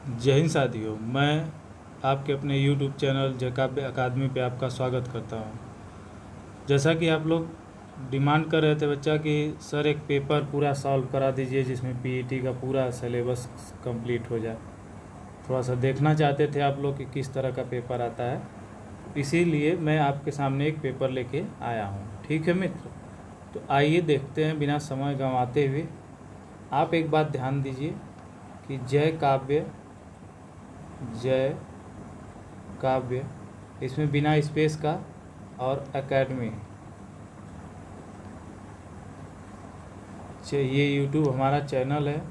जय हिंद साथियों, मैं आपके अपने YouTube चैनल जैकाव्य अकादमी पे आपका स्वागत करता हूँ। जैसा कि आप लोग डिमांड कर रहे थे बच्चा कि सर एक पेपर पूरा सॉल्व करा दीजिए जिसमें पीईटी का पूरा सिलेबस कंप्लीट हो जाए। थोड़ा सा देखना चाहते थे आप लोग कि किस तरह का पेपर आता है, इसीलिए मैं आपके सामने एक पेपर लेके आया हूँ। ठीक है मित्र, तो आइए देखते हैं बिना समय गंवाते हुए। आप एक बात ध्यान दीजिए कि जय काव्य इसमें बिना स्पेस का और एकेडमी, ये YouTube हमारा चैनल है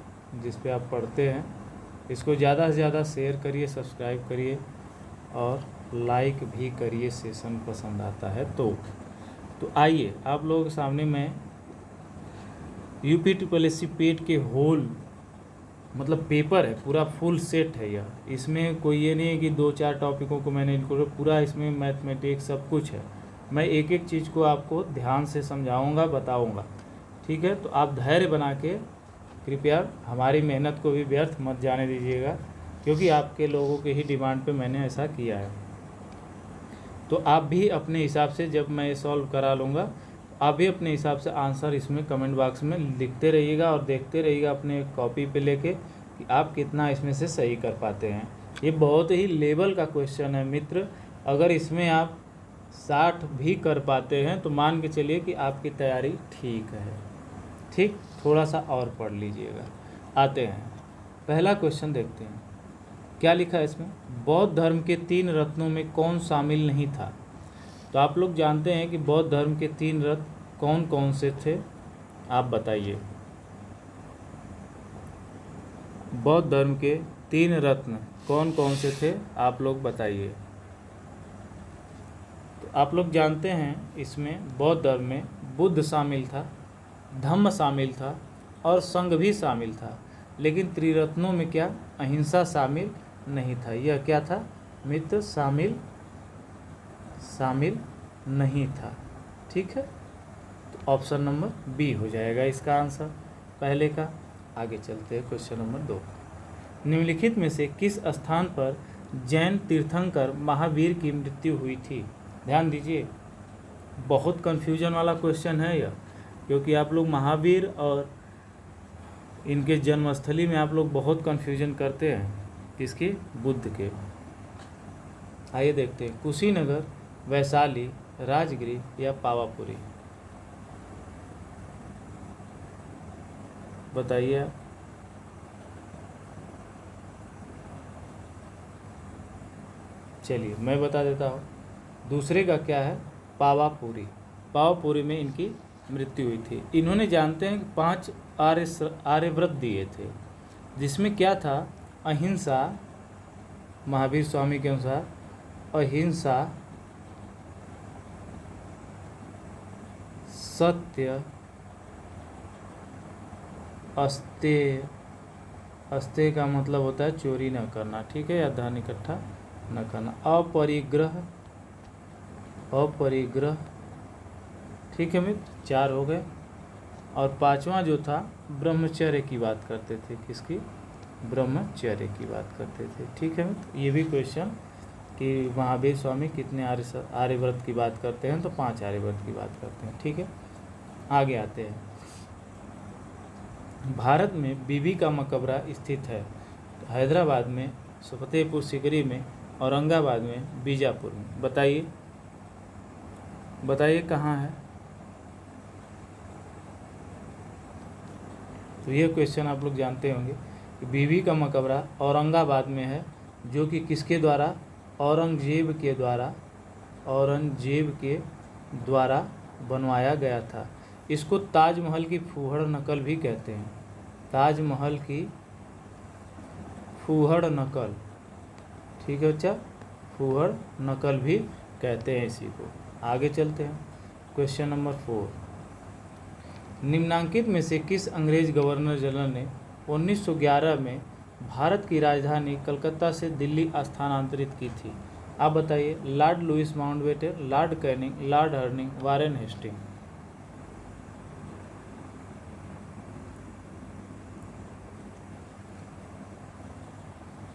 जिस पे आप पढ़ते हैं। इसको ज़्यादा से ज़्यादा शेयर करिए, सब्सक्राइब करिए और लाइक भी करिए सेशन पसंद आता है तो आइए आप लोगों के सामने मैं यूपी ट्रिपल पेट के होल मतलब पेपर है, पूरा फुल सेट है यह। इसमें कोई ये नहीं है कि 2-4 टॉपिकों को मैंने इनको, पूरा इसमें मैथमेटिक्स सब कुछ है। मैं एक एक चीज़ को आपको ध्यान से समझाऊंगा, बताऊंगा। ठीक है, तो आप धैर्य बना के कृपया हमारी मेहनत को भी व्यर्थ मत जाने दीजिएगा, क्योंकि आपके लोगों के ही डिमांड पे मैंने ऐसा किया है। तो आप भी अपने हिसाब से, जब मैं सॉल्व करा लूँगा, आप भी अपने हिसाब से आंसर इसमें कमेंट बॉक्स में लिखते रहिएगा और देखते रहिएगा अपने कॉपी पे लेके कि आप कितना इसमें से सही कर पाते हैं। ये बहुत ही लेवल का क्वेश्चन है मित्र। अगर इसमें आप 60 भी कर पाते हैं तो मान के चलिए कि आपकी तैयारी ठीक है। ठीक, थोड़ा सा और पढ़ लीजिएगा। आते हैं, पहला क्वेश्चन देखते हैं क्या लिखा है इसमें। बौद्ध धर्म के 3 रत्नों में कौन शामिल नहीं था? तो आप लोग जानते हैं कि बौद्ध धर्म के 3 रत्न कौन कौन से थे, आप बताइए। बौद्ध धर्म के 3 रत्न कौन कौन से थे, आप लोग बताइए। तो आप लोग जानते हैं इसमें बौद्ध धर्म में बुद्ध शामिल था, धम्म शामिल था और संघ भी शामिल था। लेकिन त्रिरत्नों में क्या, अहिंसा शामिल नहीं था। यह क्या था मित्र, शामिल नहीं था। ठीक है, तो ऑप्शन नंबर बी हो जाएगा इसका आंसर पहले का। आगे चलते हैं क्वेश्चन नंबर 2। निम्नलिखित में से किस स्थान पर जैन तीर्थंकर महावीर की मृत्यु हुई थी? ध्यान दीजिए, बहुत कन्फ्यूजन वाला क्वेश्चन है यह, क्योंकि आप लोग महावीर और इनके जन्मस्थली में आप लोग बहुत कन्फ्यूजन करते हैं। किसकी? बुद्ध के। आइए देखते हैं, कुशीनगर, वैशाली, राजगीर या पावापुरी, बताइए आप। चलिए मैं बता देता हूँ, दूसरे का क्या है, पावापुरी। पावापुरी में इनकी मृत्यु हुई थी। इन्होंने जानते हैं कि 5 आर्यव्रत दिए थे, जिसमें क्या था, अहिंसा, महावीर स्वामी के अनुसार अहिंसा, सत्य, अस्तेय। अस्तेय का मतलब होता है चोरी न करना, ठीक है, या धन इकट्ठा न करना। अपरिग्रह, ठीक है मित्र, 4 हो गए। और 5वां जो था, ब्रह्मचर्य की बात करते थे। किसकी? ब्रह्मचर्य की बात करते थे। ठीक है मित्र, ये भी क्वेश्चन कि महावीर स्वामी कितने आर्यव्रत की बात करते हैं, तो 5 आर्यव्रत की बात करते हैं। ठीक है, आगे आते हैं। भारत में बीबी का मकबरा स्थित है? हैदराबाद में, फतेहपुर सीकरी में, औरंगाबाद में, बीजापुर में, बताइए कहाँ है। तो यह क्वेश्चन आप लोग जानते होंगे कि बीबी का मकबरा औरंगाबाद में है, जो कि किसके द्वारा, औरंगजेब के द्वारा बनवाया गया था। इसको ताजमहल की फूहड़ नकल भी कहते हैं। ताजमहल की फूहड़ नकल, ठीक है बच्चा, फूहड़ नकल भी कहते हैं इसी को। आगे चलते हैं, क्वेश्चन नंबर 4। निम्नांकित में से किस अंग्रेज गवर्नर जनरल ने 1911 में भारत की राजधानी कलकत्ता से दिल्ली स्थानांतरित की थी? आप बताइए। Lord Louis Mountbatten, Lord Canning, Lord Hardinge, Warren Hasting.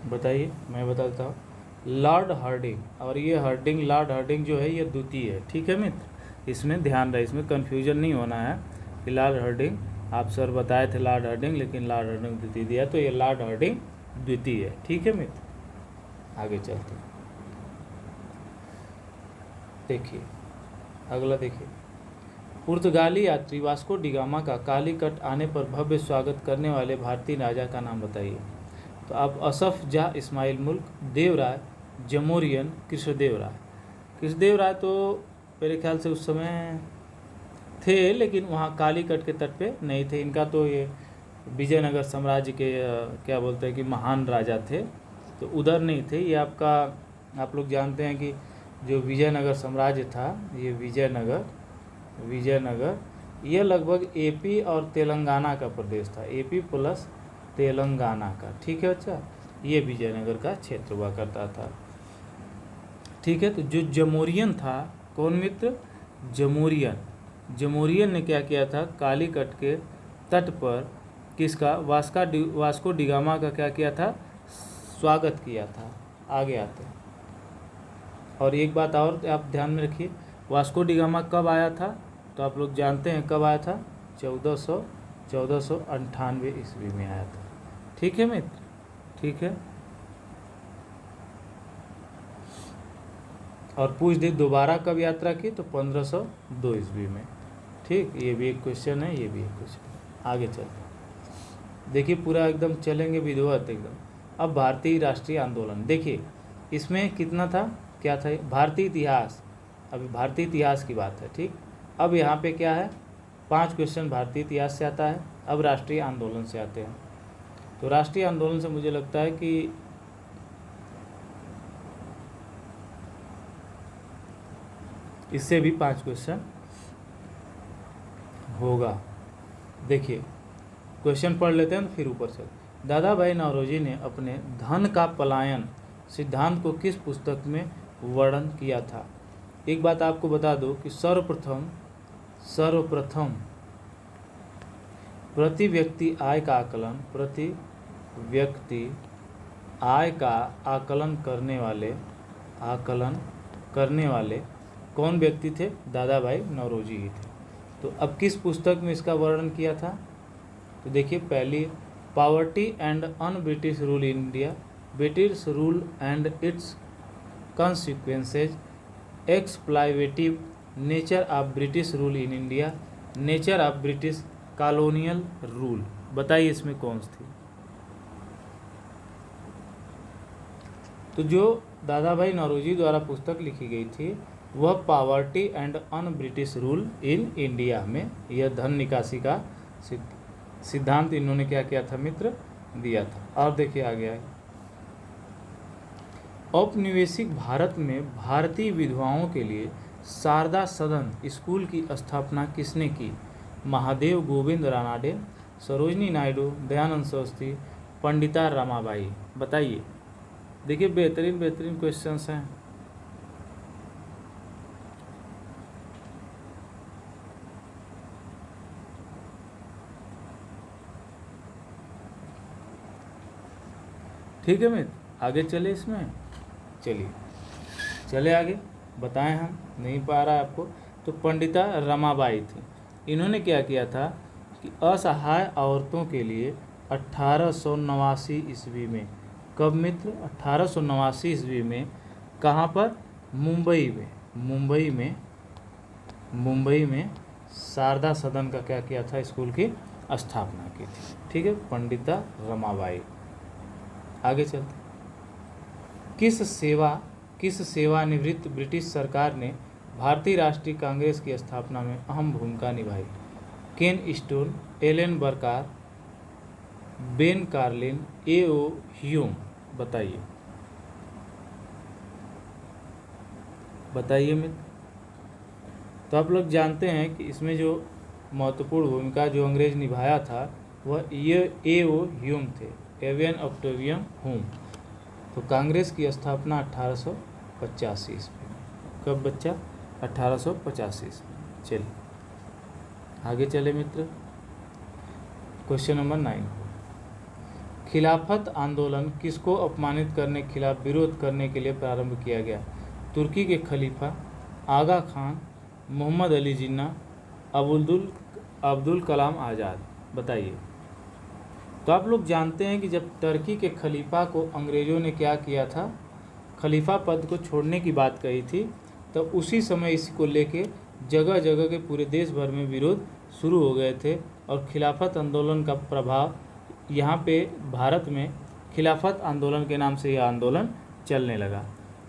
बताइए, मैं बताता हूँ। लॉर्ड हार्डिंग, और ये हार्डिंग, लॉर्ड हार्डिंग जो है ये द्वितीय है, ठीक है मित्र, इसमें ध्यान रहे, इसमें कन्फ्यूजन नहीं होना है कि लॉर्ड हार्डिंग, आप सर बताए थे लॉर्ड हार्डिंग, लेकिन लॉर्ड हार्डिंग द्वितीय दिया, तो ये लॉर्ड हार्डिंग द्वितीय है, ठीक है मित्र। आगे चलते हैं, देखिए अगला, देखिए पुर्तगाली यात्री वास्को डिगामा का कालीकट आने पर भव्य स्वागत करने वाले भारतीय राजा का नाम बताइए। तो आप असफ जाह इस्माइल मुल्क, देवराय, जमोरियन, कृष्णदेव राय। कृष्णदेव राय तो मेरे ख्याल से उस समय थे, लेकिन वहाँ कालीकट के तट पे नहीं थे। इनका तो ये विजयनगर साम्राज्य के क्या बोलते हैं कि महान राजा थे, तो उधर नहीं थे। ये आपका, आप लोग जानते हैं कि जो विजयनगर साम्राज्य था, ये विजयनगर ये लगभग एपी और तेलंगाना का प्रदेश था, एपी प्लस तेलंगाना का, ठीक है बच्चा, ये विजयनगर का क्षेत्र हुआ करता था, ठीक है। तो जो जमोरियन था, कौन मित्र, जमोरियन ने क्या किया था, कालीकट के तट पर किसका, वास्को डिगामा का क्या किया था, स्वागत किया था। आगे आते हैं, और एक बात और आप ध्यान में रखिए, वास्को डिगामा कब आया था, तो आप लोग जानते हैं कब आया था, 1498 ईस्वी में आया था, ठीक है मित्र, ठीक है। और पूछ दे दोबारा कब यात्रा की, तो 1502 ईस्वी में, ठीक। ये भी एक क्वेश्चन है, ये भी एक क्वेश्चन है। आगे चलते, देखिए पूरा एकदम चलेंगे विधिवत एकदम। अब भारतीय राष्ट्रीय आंदोलन, देखिए इसमें कितना था, क्या था, भारतीय इतिहास, अभी भारतीय इतिहास की बात है, ठीक। अब यहाँ पे क्या है, 5 क्वेश्चन भारतीय इतिहास से आता है। अब राष्ट्रीय आंदोलन से आते हैं, तो राष्ट्रीय आंदोलन से मुझे लगता है कि इससे भी 5 क्वेश्चन होगा। देखिए क्वेश्चन पढ़ लेते हैं, फिर ऊपर से। दादा भाई नौरोजी ने अपने धन का पलायन सिद्धांत को किस पुस्तक में वर्णन किया था। एक बात आपको बता दो कि सर्वप्रथम प्रति व्यक्ति आय का आकलन करने वाले कौन व्यक्ति थे, दादा भाई नौरोजी ही थे। तो अब किस पुस्तक में इसका वर्णन किया था, तो देखिए पहली, poverty and un British rule in India, British rule and it's consequences, exploitative nature of British rule in India, nature of British colonial rule. बताइए इसमें कौन सी थी। तो जो दादा भाई नौरोजी द्वारा पुस्तक लिखी गई थी वह poverty and un British rule in India में यह धन निकासी का सिद्धांत इन्होंने क्या किया था मित्र, दिया था। और देखिए आगे आए, औपनिवेशिक भारत में भारतीय विधवाओं के लिए शारदा सदन स्कूल की स्थापना किसने की। महादेव गोविंद रानाडे, सरोजनी नायडू, दयानंद सरस्वती, पंडिता रमाबाई। बताइए, देखिए बेहतरीन क्वेश्चंस हैं। ठीक है मित्र, आगे चले, इसमें चले आगे, बताएं हम, नहीं पा रहा है आपको। तो पंडिता रमाबाई थी, इन्होंने क्या किया था कि असहाय औरतों के लिए 1889 ईस्वी में, कब मित्र, 1889 ईस्वी में, कहाँ पर, मुंबई में शारदा सदन का क्या किया था, स्कूल की स्थापना की थी, ठीक है, पंडिता रमाबाई। आगे चलते, किस सेवानिवृत्त ब्रिटिश सरकार ने भारतीय राष्ट्रीय कांग्रेस की स्थापना में अहम भूमिका निभाई। Ken Stone, Alan Barker, Ben Carlin, A O. Hume. बताइए मित्र। तो आप लोग जानते हैं कि इसमें जो महत्वपूर्ण भूमिका जो अंग्रेज निभाया था वह ये ए.ओ. ह्यूम थे, एवियन ऑक्टेवियन ह्यूम। तो कांग्रेस की स्थापना 1885 ईस्वी में, कब बच्चा, 1885 ईस्वी में। चलिए आगे चले मित्र, क्वेश्चन नंबर 9। खिलाफत आंदोलन किसको अपमानित करने के खिलाफ विरोध करने के लिए प्रारंभ किया गया? तुर्की के खलीफा, आगा खान, मोहम्मद अली जिन्ना, अब्दुल कलाम आज़ाद। बताइए। तो आप लोग जानते हैं कि जब टर्की के खलीफा को अंग्रेज़ों ने क्या किया था, खलीफा पद को छोड़ने की बात कही थी, तो उसी समय इसको लेके जगह जगह के पूरे देश भर में विरोध शुरू हो गए थे और खिलाफत आंदोलन का प्रभाव यहाँ पे भारत में खिलाफत आंदोलन के नाम से यह आंदोलन चलने लगा।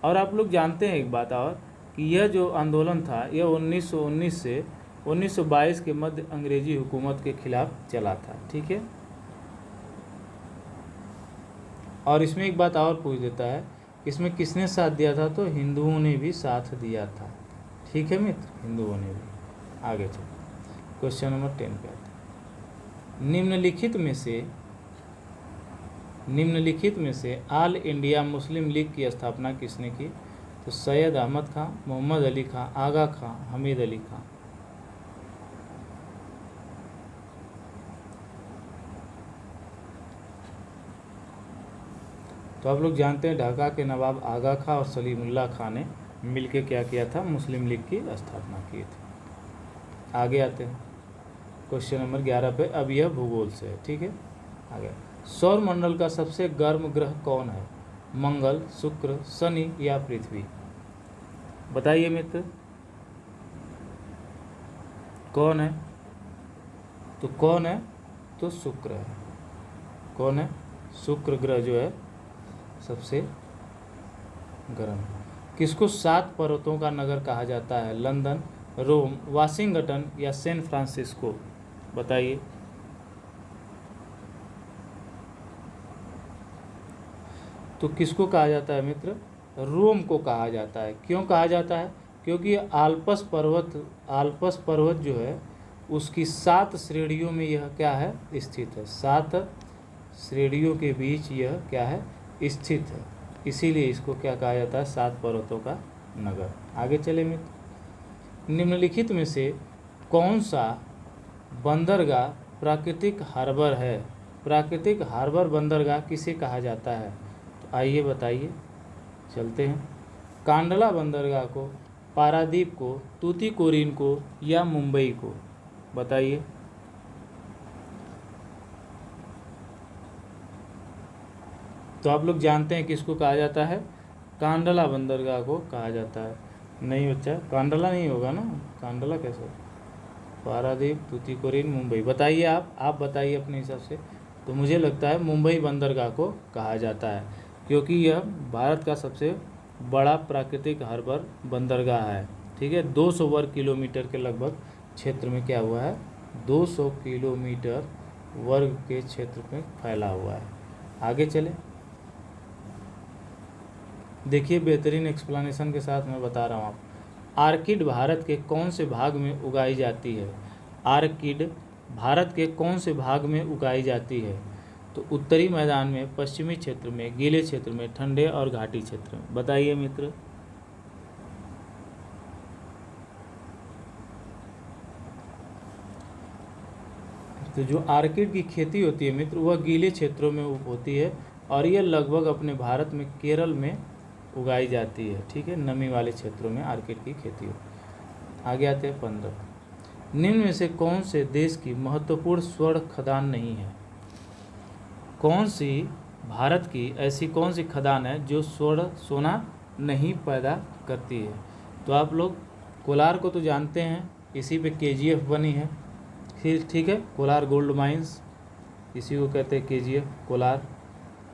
और आप लोग जानते हैं एक बात और, कि यह जो आंदोलन था यह 1919 से 1922 के मध्य अंग्रेजी हुकूमत के खिलाफ चला था। ठीक है। और इसमें एक बात और पूछ देता है, इसमें किसने साथ दिया था? तो हिंदुओं ने भी साथ दिया था। ठीक है मित्र, हिंदुओं ने भी। आगे चलो, क्वेश्चन नंबर 10 पे आते हैं। निम्नलिखित में से ऑल इंडिया मुस्लिम लीग की स्थापना किसने की? तो सैयद अहमद खां, मोहम्मद अली खां, आगा खां, हमीद अली खां। तो आप लोग जानते हैं ढाका के नवाब आगा खां और सलीमुल्लाह खां ने मिलके क्या किया था? मुस्लिम लीग की स्थापना की थी। आगे आते हैं क्वेश्चन नंबर 11 पे। अब यह भूगोल से है। ठीक है। आगे, सौर मंडल का सबसे गर्म ग्रह कौन है? मंगल, शुक्र, शनि या पृथ्वी? बताइए मित्र, कौन है? तो कौन है? तो शुक्र है। कौन है? शुक्र ग्रह जो है सबसे गर्म। किसको 7 पर्वतों का नगर कहा जाता है? लंदन, रोम, वाशिंगटन या सैन फ्रांसिस्को? बताइए। तो किसको कहा जाता है मित्र? रोम को कहा जाता है। क्यों कहा जाता है? क्योंकि आल्पस पर्वत जो है उसकी 7 श्रेणियों में यह क्या है? स्थित है। 7 श्रेणियों के बीच यह क्या है? स्थित है। इसीलिए इसको क्या कहा जाता है? 7 पर्वतों का नगर। आगे चले मित्र। निम्नलिखित में से कौन सा बंदरगाह प्राकृतिक हार्बर है? प्राकृतिक हार्बर बंदरगाह किसे कहा जाता है? तो आइए बताइए, चलते हैं। कांडला बंदरगाह को, पारादीप को, तूतीकोरिन को या मुंबई को? बताइए। तो आप लोग जानते हैं किसको कहा जाता है? कांडला बंदरगाह को कहा जाता है। नहीं बच्चा, कांडला नहीं होगा ना, कांडला कैसे? पारादीप, तूतीकोरिन, मुंबई। बताइए आप बताइए अपने हिसाब से। तो मुझे लगता है मुंबई बंदरगाह को कहा जाता है, क्योंकि यह भारत का सबसे बड़ा प्राकृतिक हार्बर बंदरगाह है। ठीक है। 200 वर्ग किलोमीटर के लगभग क्षेत्र में क्या हुआ है? 200 किलोमीटर वर्ग के क्षेत्र में फैला हुआ है। आगे चले, देखिए बेहतरीन एक्सप्लेनेशन के साथ मैं बता रहा हूँ आप। आर्किड भारत के कौन से भाग में उगाई जाती है? आर्किड भारत के कौन से भाग में उगाई जाती है? तो उत्तरी मैदान में, पश्चिमी क्षेत्र में, गीले क्षेत्र में, ठंडे और घाटी क्षेत्र में? बताइए मित्र। तो जो आर्किड की खेती होती है मित्र, वह गीले क्षेत्रों में होती है और यह लगभग अपने भारत में केरल में उगाई जाती है। ठीक है। नमी वाले क्षेत्रों में आर्किड की खेती होती है। आगे आते हैं 15। निम्न में से कौन से देश की महत्वपूर्ण स्वर्ण खदान नहीं है? कौन सी भारत की ऐसी कौन सी खदान है जो सोना नहीं पैदा करती है? तो आप लोग कोलार को तो जानते हैं, इसी पे KGF बनी है। फिर ठीक है, कोलार गोल्ड माइंस, इसी को कहते हैं KGF, कोलार।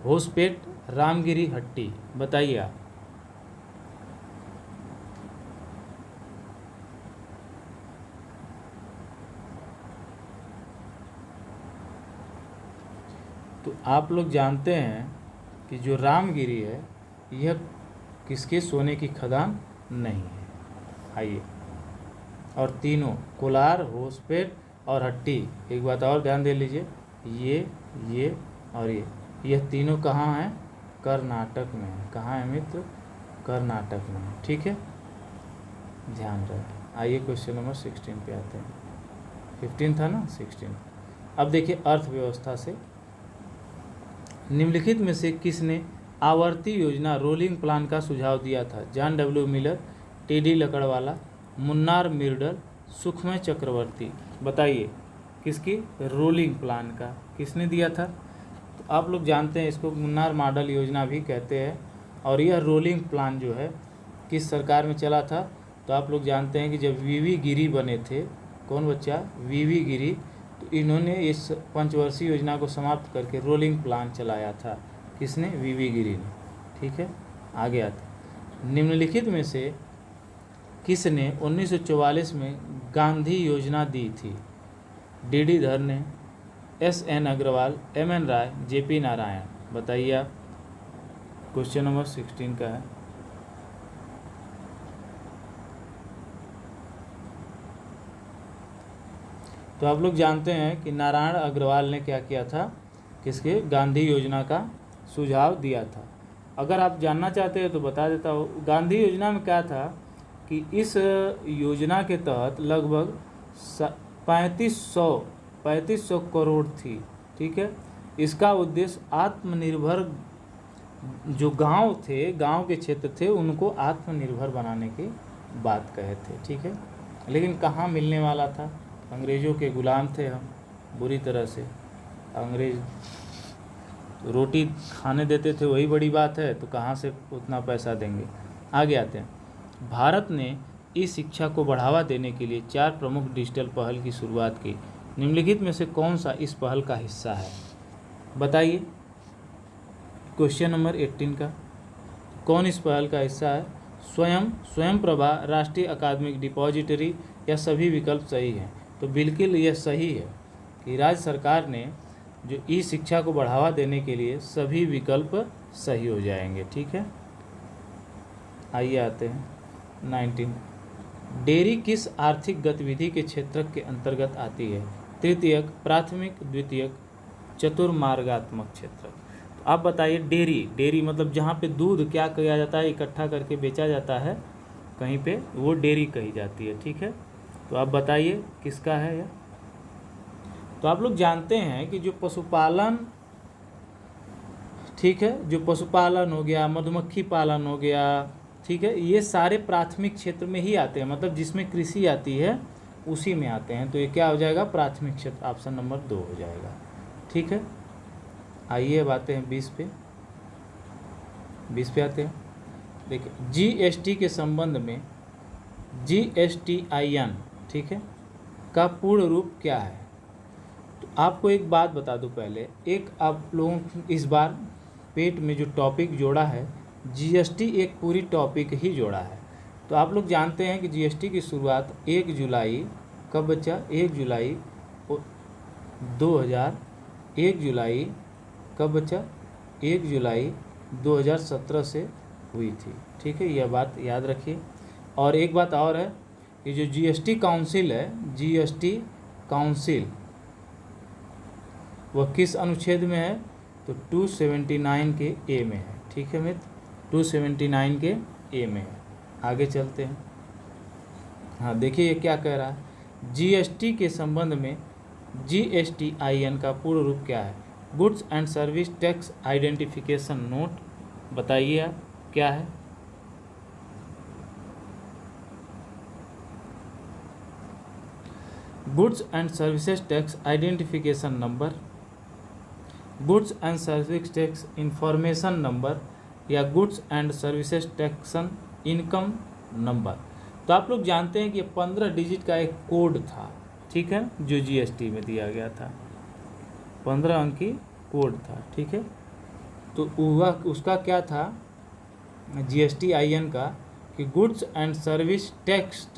होसपेट, रामगिरी, हट्टी? बताइए आप। तो आप लोग जानते हैं कि जो रामगिरी है यह किसके सोने की खदान नहीं है। आइए, और तीनों कोलार, होसपेट और हट्टी, एक बात और ध्यान दे लीजिए, ये और यह तीनों कहाँ हैं? कर्नाटक में है। कहाँ है मित्र? कर्नाटक में है। ठीक है, ध्यान रहे। आइए क्वेश्चन नंबर 16 पे आते हैं। 15 था ना, 16। अब देखिए अर्थव्यवस्था से निम्नलिखित में से किसने आवर्ती योजना रोलिंग प्लान का सुझाव दिया था? John W Miller, TD. Lakdawala, Munnar Myrdal, सुखमय चक्रवर्ती। बताइए किसकी रोलिंग प्लान का किसने दिया था? तो आप लोग जानते हैं इसको मुन्नार मॉडल योजना भी कहते हैं। और यह रोलिंग प्लान जो है किस सरकार में चला था? तो आप लोग जानते हैं कि जब वीवी गिरी बने थे, कौन बच्चा? वीवी गिरी, तो इन्होंने इस पंचवर्षीय योजना को समाप्त करके रोलिंग प्लान चलाया था। किसने? वीवी गिरी ने। ठीक है, आगे आते। निम्नलिखित में से किसने 1944 में गांधी योजना दी थी? डी.डी. धर ने, एस.एन. अग्रवाल, एम.एन. राय, जे.पी. नारायण। बताइए आप। क्वेश्चन नंबर 16 का है। तो आप लोग जानते हैं कि नारायण अग्रवाल ने क्या किया था? किसके? गांधी योजना का सुझाव दिया था। अगर आप जानना चाहते हैं तो बता देता हूँ। गांधी योजना में क्या था कि इस योजना के तहत लगभग 3500 करोड़ थी। ठीक है, इसका उद्देश्य आत्मनिर्भर जो गांव थे, गांव के क्षेत्र थे, उनको आत्मनिर्भर बनाने की बात कहे थे। ठीक है, लेकिन कहाँ मिलने वाला था? अंग्रेज़ों के गुलाम थे हम बुरी तरह से। अंग्रेज रोटी खाने देते थे, वही बड़ी बात है, तो कहाँ से उतना पैसा देंगे? आगे आते हैं। भारत ने ई शिक्षा को बढ़ावा देने के लिए 4 प्रमुख डिजिटल पहल की शुरुआत की। निम्नलिखित में से कौन सा इस पहल का हिस्सा है? बताइए। क्वेश्चन नंबर 18 का, कौन इस पहल का हिस्सा है? स्वयं प्रभा, राष्ट्रीय अकादमिक डिपॉजिटरी, या सभी विकल्प सही हैं? तो बिल्कुल यह सही है कि राज्य सरकार ने जो ई शिक्षा को बढ़ावा देने के लिए सभी विकल्प सही हो जाएंगे। ठीक है, आइए आते हैं 19। डेयरी किस आर्थिक गतिविधि के क्षेत्र के अंतर्गत आती है? तृतीयक, प्राथमिक, द्वितीयक, चतुर्मार्गात्मक क्षेत्र। तो आप बताइए। डेयरी मतलब जहाँ पे दूध क्या किया जाता है, इकट्ठा करके बेचा जाता है कहीं पे, वो डेयरी कही जाती है। ठीक है, तो आप बताइए किसका है यह? तो आप लोग जानते हैं कि जो पशुपालन, ठीक है, जो पशुपालन हो गया, मधुमक्खी पालन हो गया, ठीक है, ये सारे प्राथमिक क्षेत्र में ही आते हैं। मतलब जिसमें कृषि आती है उसी में आते हैं। तो ये क्या हो जाएगा? प्राथमिक क्षेत्र। ऑप्शन नंबर 2 हो जाएगा। ठीक है, आइए अब आते हैं 20 पे। 20 पे आते हैं। देखिए, जीएसटी के संबंध में GSTIN, ठीक है, का पूर्ण रूप क्या है? तो आपको एक बात बता दूं पहले, एक आप लोगों इस बार पेट में जो टॉपिक जोड़ा है, जीएसटी एक पूरी टॉपिक ही जोड़ा है। तो आप लोग जानते हैं कि जीएसटी की शुरुआत 1 जुलाई, कब बच्चा? 1 जुलाई 2000, 1 जुलाई, कब बच्चा? 1 जुलाई 2017 से हुई थी। ठीक है, यह बात याद रखिए। और एक बात और है कि जो जीएसटी काउंसिल है, जीएसटी काउंसिल, वह किस अनुच्छेद में है? तो 279 के ए में है। ठीक है मित्र, 279 के ए में है। आगे चलते हैं। हाँ, देखिए ये क्या कह रहा है। जीएसटी के संबंध में GSTIN का पूर्ण रूप क्या है? Goods and service tax identification note. बताइए आप क्या है? Goods and services tax identification number, goods and service tax information number, या goods and services taxon income number. तो आप लोग जानते हैं कि 15 डिजिट का एक कोड था, ठीक है, जो जीएसटी में दिया गया था। 15 अंक की कोड था। ठीक है, तो वह उसका क्या था GSTIN का कि goods and service tax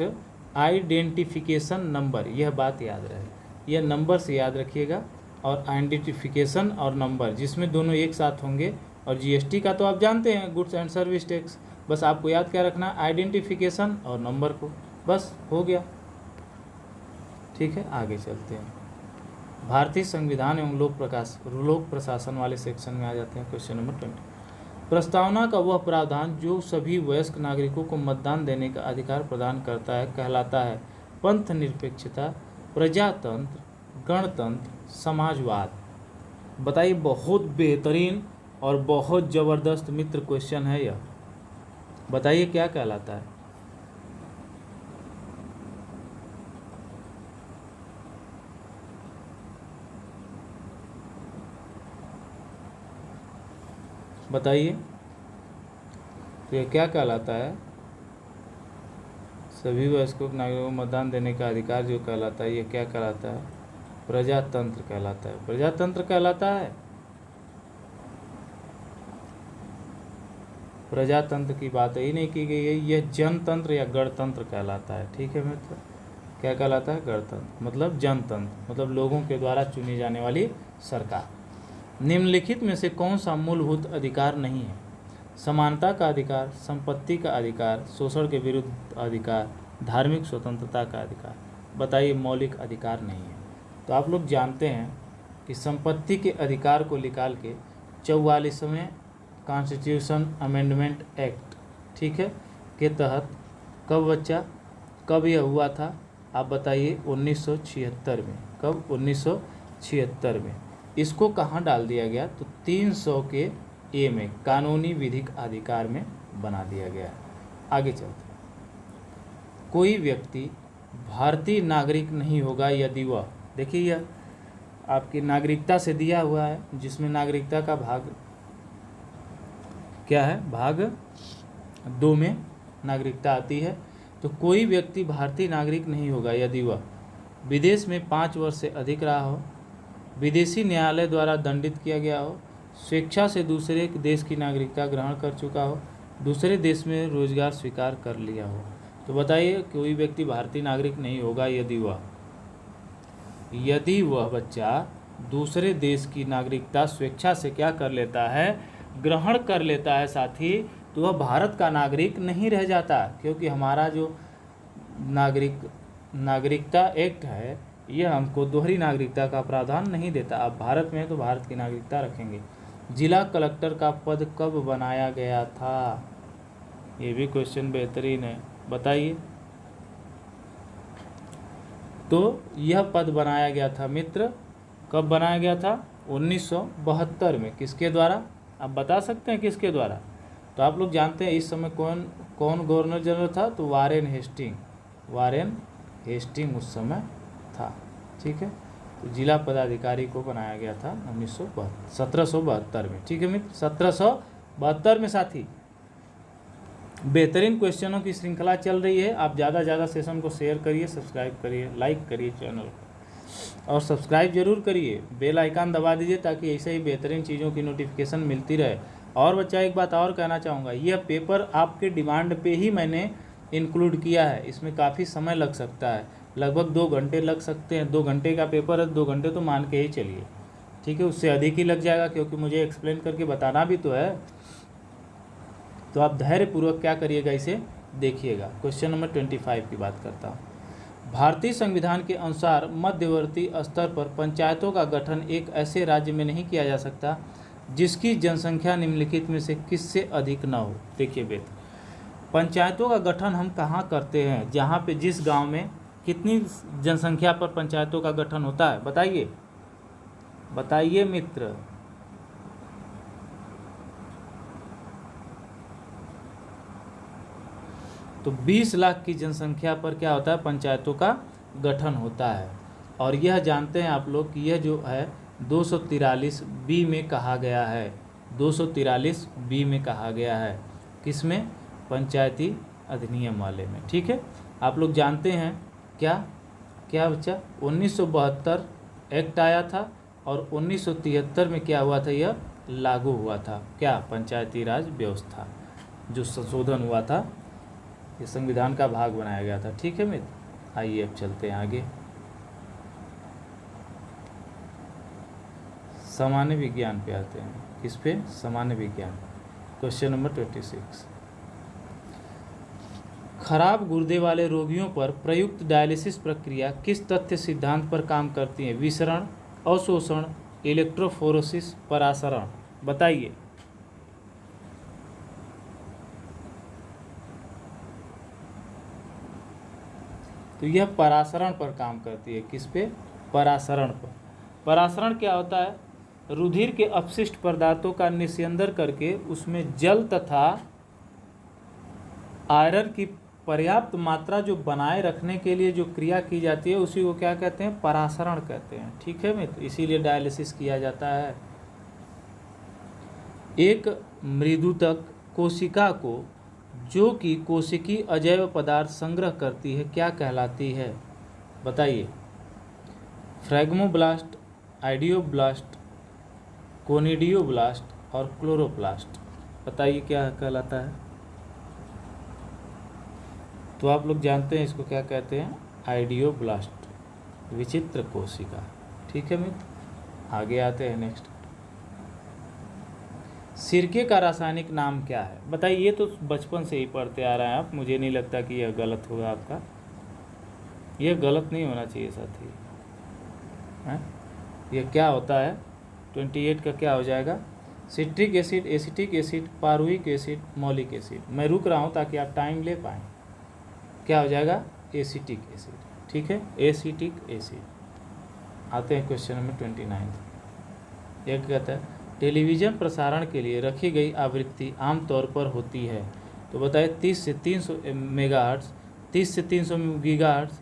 identification number. यह बात याद रहे, यह नंबर से याद रखिएगा। और आइडेंटिफिकेशन और नंबर, जिसमें दोनों एक साथ होंगे। और जीएसटी का तो आप जानते हैं, गुड्स एंड सर्विस टैक्स, बस आपको याद क्या रखना? आइडेंटिफिकेशन और नंबर को, बस हो गया। ठीक है, आगे चलते हैं। भारतीय संविधान एवं लोक प्रशासन वाले सेक्शन में आ जाते हैं। Question number 20। प्रस्तावना का वह प्रावधान जो सभी वयस्क नागरिकों को मतदान देने का अधिकार प्रदान करता है कहलाता है पंथ निरपेक्षता, प्रजातंत्र, गणतंत्र, समाजवाद। बताइए, बहुत बेहतरीन और बहुत ज़बरदस्त मित्र क्वेश्चन है यह। बताइए क्या कहलाता है? बताइए, तो यह क्या कहलाता है? सभी वयस्कों नागरिकों को मतदान देने का अधिकार जो कहलाता है, ये क्या कहलाता है? प्रजातंत्र कहलाता है। प्रजातंत्र कहलाता है। प्रजातंत्र की बात ही नहीं की गई है, यह जनतंत्र या गणतंत्र कहलाता है। ठीक है मित्र, क्या कहलाता है? गणतंत्र मतलब जनतंत्र, मतलब लोगों के द्वारा चुनी जाने वाली सरकार। निम्नलिखित में से कौन सा मूलभूत अधिकार नहीं है? समानता का अधिकार, संपत्ति का अधिकार, शोषण के विरुद्ध अधिकार, धार्मिक स्वतंत्रता का अधिकार। बताइए, मौलिक अधिकार नहीं है। तो आप लोग जानते हैं कि संपत्ति के अधिकार को निकाल के 44वें कॉन्स्टिट्यूशन अमेंडमेंट एक्ट, ठीक है, के तहत कब बच्चा, कब यह हुआ था? आप बताइए। 1976 में। कब? 1976 में। इसको कहाँ डाल दिया गया? तो 300 के ए में, कानूनी विधिक अधिकार में बना दिया गया है। आगे चलते, कोई व्यक्ति भारतीय नागरिक नहीं होगा यदि वह, देखिए यह आपकी नागरिकता से दिया हुआ है, जिसमें नागरिकता का भाग क्या है? भाग 2 में नागरिकता आती है। तो कोई व्यक्ति भारतीय नागरिक नहीं होगा यदि वह विदेश में 5 वर्ष से अधिक रहा हो, विदेशी न्यायालय द्वारा दंडित किया गया हो, स्वेच्छा से दूसरे देश की नागरिकता ग्रहण कर चुका हो, दूसरे देश में रोजगार स्वीकार कर लिया हो। तो बताइए, कोई व्यक्ति भारतीय नागरिक नहीं होगा यदि वह बच्चा दूसरे देश की नागरिकता स्वेच्छा से क्या कर लेता है? ग्रहण कर लेता है साथी, तो वह भारत का नागरिक नहीं रह जाता, क्योंकि हमारा जो नागरिकता एक्ट है, यह हमको दोहरी नागरिकता का प्रावधान नहीं देता। अब भारत में है तो भारत की नागरिकता रखेंगे। जिला कलेक्टर का पद कब बनाया गया था? ये भी क्वेश्चन बेहतरीन है, बताइए। तो यह पद बनाया गया था मित्र, कब बनाया गया था? 1972 में। किसके द्वारा? आप बता सकते हैं किसके द्वारा? तो आप लोग जानते हैं इस समय कौन गवर्नर जनरल था? तो वारेन हेस्टिंग उस समय था। ठीक है, तो जिला पदाधिकारी को बनाया गया था 1772 में। ठीक है मित्र, 1772 में साथी। बेहतरीन क्वेश्चनों की श्रृंखला चल रही है। आप ज़्यादा से ज़्यादा सेशन को शेयर करिए, सब्सक्राइब करिए, लाइक करिए चैनल और सब्सक्राइब जरूर करिए, बेल आइकन दबा दीजिए ताकि ऐसे ही बेहतरीन चीज़ों की नोटिफिकेशन मिलती रहे। और बच्चा, एक बात और कहना चाहूँगा, यह पेपर आपके डिमांड पे ही मैंने इंक्लूड किया है। इसमें काफ़ी समय लग सकता है, लगभग 2 घंटे लग सकते हैं। 2 घंटे का पेपर है, 2 घंटे तो मान के ही चलिए। ठीक है, उससे अधिक ही लग जाएगा, क्योंकि मुझे एक्सप्लेन करके बताना भी तो है। तो आप धैर्यपूर्वक क्या करिएगा, इसे देखिएगा। क्वेश्चन नंबर 25 की बात करता हूँ। भारतीय संविधान के अनुसार मध्यवर्ती स्तर पर पंचायतों का गठन एक ऐसे राज्य में नहीं किया जा सकता जिसकी जनसंख्या निम्नलिखित में से किससे अधिक न हो। देखिए बेटा, पंचायतों का गठन हम कहाँ करते हैं? जहाँ पे जिस गांव में कितनी जनसंख्या पर पंचायतों का गठन होता है? बताइए, बताइए मित्र। तो 20 लाख की जनसंख्या पर क्या होता है? पंचायतों का गठन होता है। और यह जानते हैं आप लोग कि यह जो है 243 बी में कहा गया है, 243 बी में कहा गया है। किसमें? पंचायती अधिनियम वाले में। ठीक है, आप लोग जानते हैं क्या क्या बच्चा? 1972 एक्ट आया था और 1973 में क्या हुआ था? यह लागू हुआ था। क्या? पंचायती राज व्यवस्था जो संशोधन हुआ था, ये संविधान का भाग बनाया गया था। ठीक है मित्र, आइए अब चलते हैं आगे। सामान्य विज्ञान पे आते हैं। किस पे? सामान्य विज्ञान। Question number 26। खराब गुर्दे वाले रोगियों पर प्रयुक्त डायलिसिस प्रक्रिया किस तथ्य सिद्धांत पर काम करती है? विसरण, अवशोषण, इलेक्ट्रोफोरेसिस, परासरण। बताइए। तो यह परासरण पर काम करती है। किस पे? परासरण पर। परासरण क्या होता है? रुधिर के अपशिष्ट पदार्थों का निस्यंदन करके उसमें जल तथा आयरन की पर्याप्त मात्रा जो बनाए रखने के लिए जो क्रिया की जाती है उसी को क्या कहते हैं, परासरण कहते हैं। ठीक है मित्र, इसीलिए डायलिसिस किया जाता है। एक मृदुतक कोशिका को जो कि कोशिकीय अजैव पदार्थ संग्रह करती है क्या कहलाती है, बताइए। फ्रैगमोब्लास्ट, आइडियोब्लास्ट, कोनिडियोब्लास्ट और क्लोरोप्लास्ट, बताइए क्या कहलाता है। तो आप लोग जानते हैं इसको क्या कहते हैं, आइडियोब्लास्ट, विचित्र कोशिका। ठीक है मित्र, आगे आते हैं नेक्स्ट। सिरके का रासायनिक नाम क्या है, बताइए। ये तो बचपन से ही पढ़ते आ रहे हैं आप, मुझे नहीं लगता कि यह गलत होगा आपका, यह गलत नहीं होना चाहिए साथी। हैं, यह क्या होता है, 28 का क्या हो जाएगा, citric acid, acetic acid, pyruvic acid, malic acid. मैं रुक रहा हूँ ताकि आप टाइम ले पाएँ। क्या हो जाएगा, एसिटिक एसिड। ठीक है, एसिटिक एसिड। आते हैं क्वेश्चन नंबर 29। यह कहता है टेलीविज़न प्रसारण के लिए रखी गई आवृत्ति आमतौर पर होती है, तो बताइए 30 से 300 मेगाहर्ट्ज़, 30 से 300 गीगाहर्ट्ज़,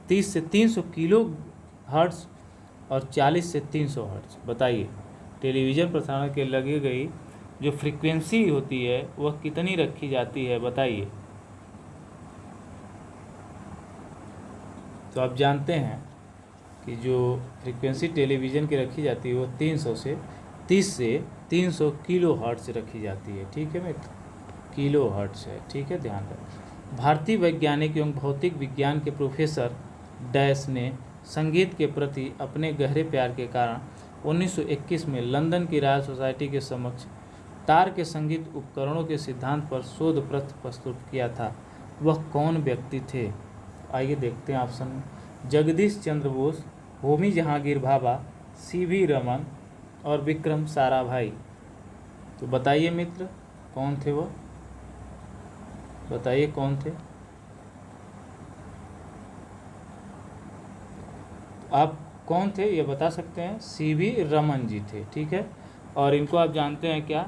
30 से 300 किलो हर्ट्ज़ और 40 से 300 हर्ट्ज़। बताइए टेलीविज़न प्रसारण के लगी गई जो फ्रीक्वेंसी होती है वह कितनी रखी जाती है, बताइए। तो आप जानते हैं कि जो फ्रीक्वेंसी टेलीविज़न की रखी जाती है वो 30 से 300 किलो हर्ट्ज़ रखी जाती है। ठीक है मित्र, किलो हर्ट्ज़ है। ठीक है, ध्यान रखें। भारतीय वैज्ञानिक एवं भौतिक विज्ञान के प्रोफेसर डैश ने संगीत के प्रति अपने गहरे प्यार के कारण 1921 में लंदन की रॉयल सोसाइटी के समक्ष तार के संगीत उपकरणों के सिद्धांत पर शोध पत्र प्रस्तुत किया था। वह कौन व्यक्ति थे, आइए देखते हैं ऑप्शन में। जगदीश चंद्र बोस, होमी जहांगीर भाभा, सीवी रमन और विक्रम साराभाई। तो बताइए मित्र कौन थे वो, बताइए कौन थे। आप कौन थे ये बता सकते हैं, सीवी रमन जी थे। ठीक है, और इनको आप जानते हैं क्या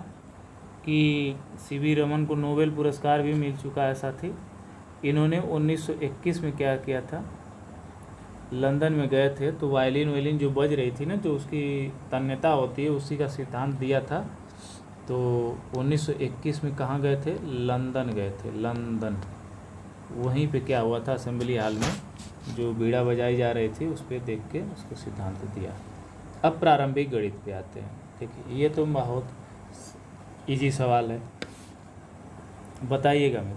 कि सीवी रमन को नोबेल पुरस्कार भी मिल चुका है साथी। इन्होंने 1921 में क्या किया था, लंदन में गए थे तो वायलिन जो बज रही थी ना, जो उसकी तन्यता होती है उसी का सिद्धांत दिया था। तो 1921 में कहाँ गए थे, लंदन गए थे, लंदन। वहीं पे क्या हुआ था, असेंबली हॉल में जो बीड़ा बजाई जा रही थी उस पर देख के उसको सिद्धांत दिया। अब प्रारंभिक गणित पे आते हैं। ठीक है, ये तो बहुत इजी सवाल है, बताइएगा मेरे।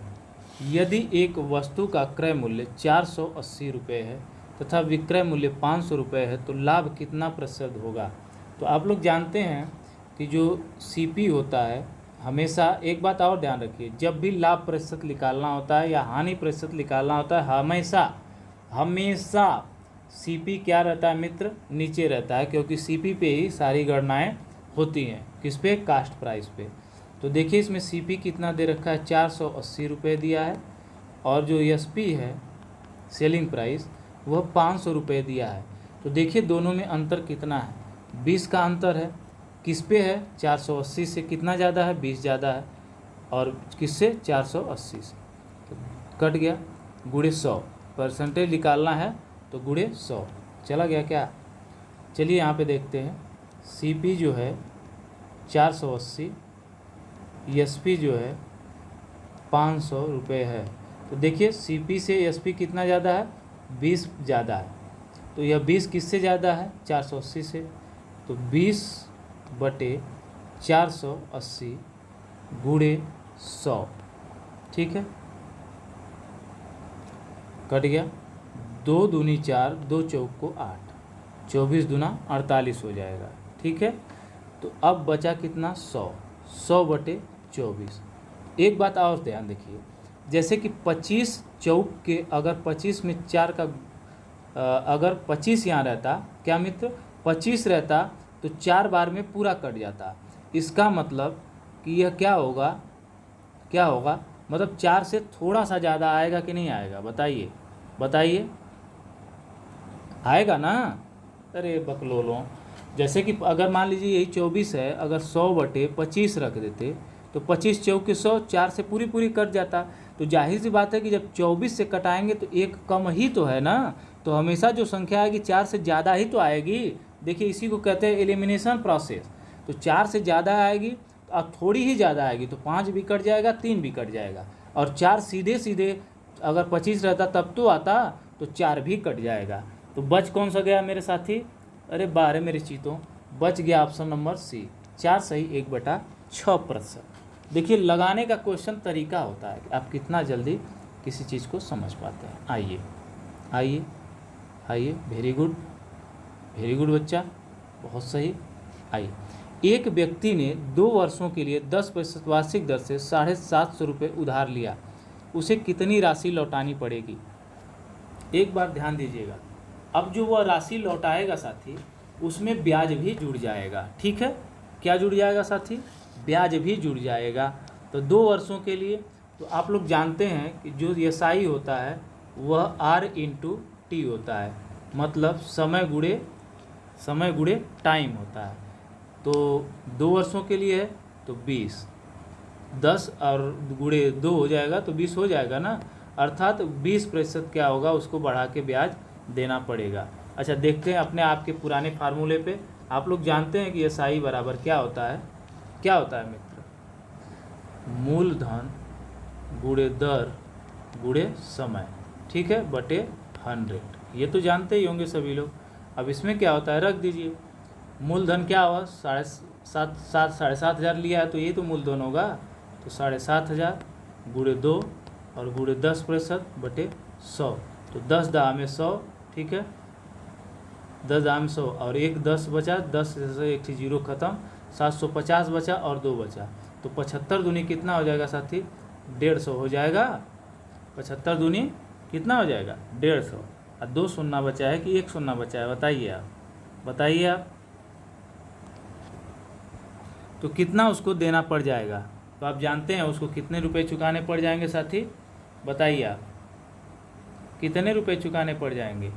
यदि एक वस्तु का क्रय मूल्य 480 रुपये है तथा विक्रय मूल्य 500 रुपये है तो लाभ कितना प्रतिशत होगा। तो आप लोग जानते हैं कि जो सीपी होता है, हमेशा एक बात और ध्यान रखिए, जब भी लाभ प्रतिशत निकालना होता है या हानि प्रतिशत निकालना होता है, हमेशा सीपी क्या रहता है मित्र, नीचे रहता है, क्योंकि सीपी पे ही सारी गणनाएं होती हैं। किस पे, कास्ट प्राइस पे। तो देखिए इसमें सीपी कितना दे रखा है, 480 रुपये दिया है, और जो एसपी है सेलिंग प्राइस वह 500 रुपये दिया है। तो देखिए दोनों में अंतर कितना है, 20 का अंतर है। किस पे है, 480 से कितना ज़्यादा है, 20 ज़्यादा है, और किससे, 480 से। तो कट गया, गुणे 100, परसेंटेज निकालना है तो गुणे 100 चला गया क्या। चलिए यहाँ पे देखते हैं, सीपी जो है 480, एसपी जो है 500 रुपये है। तो देखिए सीपी से एसपी कितना ज़्यादा है, 20 ज़्यादा है। तो यह 20 किससे ज़्यादा है, 480 से। तो 20/480 गुणे 100। ठीक है, कट गया, 2 दूनी 4, 2 चौक को 8, 24 दूना 48 हो जाएगा। ठीक है, तो अब बचा कितना, 100, 100/24। एक बात और ध्यान देखिए, जैसे कि 25 चौक के अगर 25 में 4 का अगर 25 यहाँ रहता, क्या मित्र, 25 रहता तो 4 बार में पूरा कट जाता। इसका मतलब कि यह क्या होगा, मतलब 4 से थोड़ा सा ज़्यादा आएगा कि नहीं आएगा, बताइए आएगा ना। अरे बकलोलों, जैसे कि अगर मान लीजिए यही 24 है, अगर 100/25 रख देते तो 25 चौके 100, 4 से पूरी पूरी कट जाता। तो जाहिर सी बात है कि जब 24 से कटाएंगे तो एक कम ही तो है ना, तो हमेशा जो संख्या आएगी 4 से ज़्यादा ही तो आएगी। देखिए इसी को कहते हैं एलिमिनेशन प्रोसेस। तो 4 से ज़्यादा आएगी, अब थोड़ी ही ज़्यादा आएगी तो 5 भी कट जाएगा, 3 भी कट जाएगा, और 4 सीधे सीधे अगर 25 रहता तब तो आता, तो 4 भी कट जाएगा। तो बच कौन सा गया मेरे साथी? अरे 12 मेरे चीतों, बच गया ऑप्शन नंबर सी, 4 सही 1/6%। देखिए लगाने का क्वेश्चन तरीका होता है कि आप कितना जल्दी किसी चीज़ को समझ पाते हैं। आइए आइए आइए, वेरी गुड बच्चा, बहुत सही। आइए, एक व्यक्ति ने 2 वर्षों के लिए 10% वार्षिक दर से 750 रुपये उधार लिया, उसे कितनी राशि लौटानी पड़ेगी? एक बार ध्यान दीजिएगा, अब जो वह राशि लौटाएगा साथी, उसमें ब्याज भी जुड़ जाएगा। ठीक है, क्या जुड़ जाएगा साथी? ब्याज भी जुड़ जाएगा। तो 2 वर्षों के लिए, तो आप लोग जानते हैं कि जो SI होता है वह R/T होता है, मतलब समय गुणे टाइम होता है। तो 2 वर्षों के लिए है तो 20, 10 और गुणे 2 हो जाएगा तो 20 हो जाएगा ना, अर्थात 20% क्या होगा, उसको बढ़ा के ब्याज देना पड़ेगा। अच्छा देखते हैं अपने आप के पुराने फार्मूले पे। आप लोग जानते हैं कि SI बराबर क्या होता है? क्या होता है मित्र? मूलधन गुणे दर गुणे समय, ठीक है, बटे 100। ये तो जानते ही होंगे सभी लोग। अब इसमें क्या होता है, रख दीजिए। मूलधन क्या हुआ, 7,500 लिया है, तो ये तो मूलधन होगा, तो 7,500 गुणे 2 और गुणे 10% बटे 100, तो 10 दाम में 100, ठीक है, 10 दाम में 100 और 1 10 बचा, 10 से 1 0 खत्म, 750 बचा और 2 बचा, तो 75 दूनी कितना हो जाएगा साथी? 150 हो जाएगा। 75 दूनी कितना हो जाएगा? 150। और 2 शून्य बचा है कि 1 शून्य बचा है? बताइए आप। तो कितना उसको देना पड़ जाएगा? तो आप जानते हैं उसको कितने रुपए चुकाने पड़ जाएंगे साथी? बताइए आप, कितने रुपए चुकाने पड़ जाएंगे?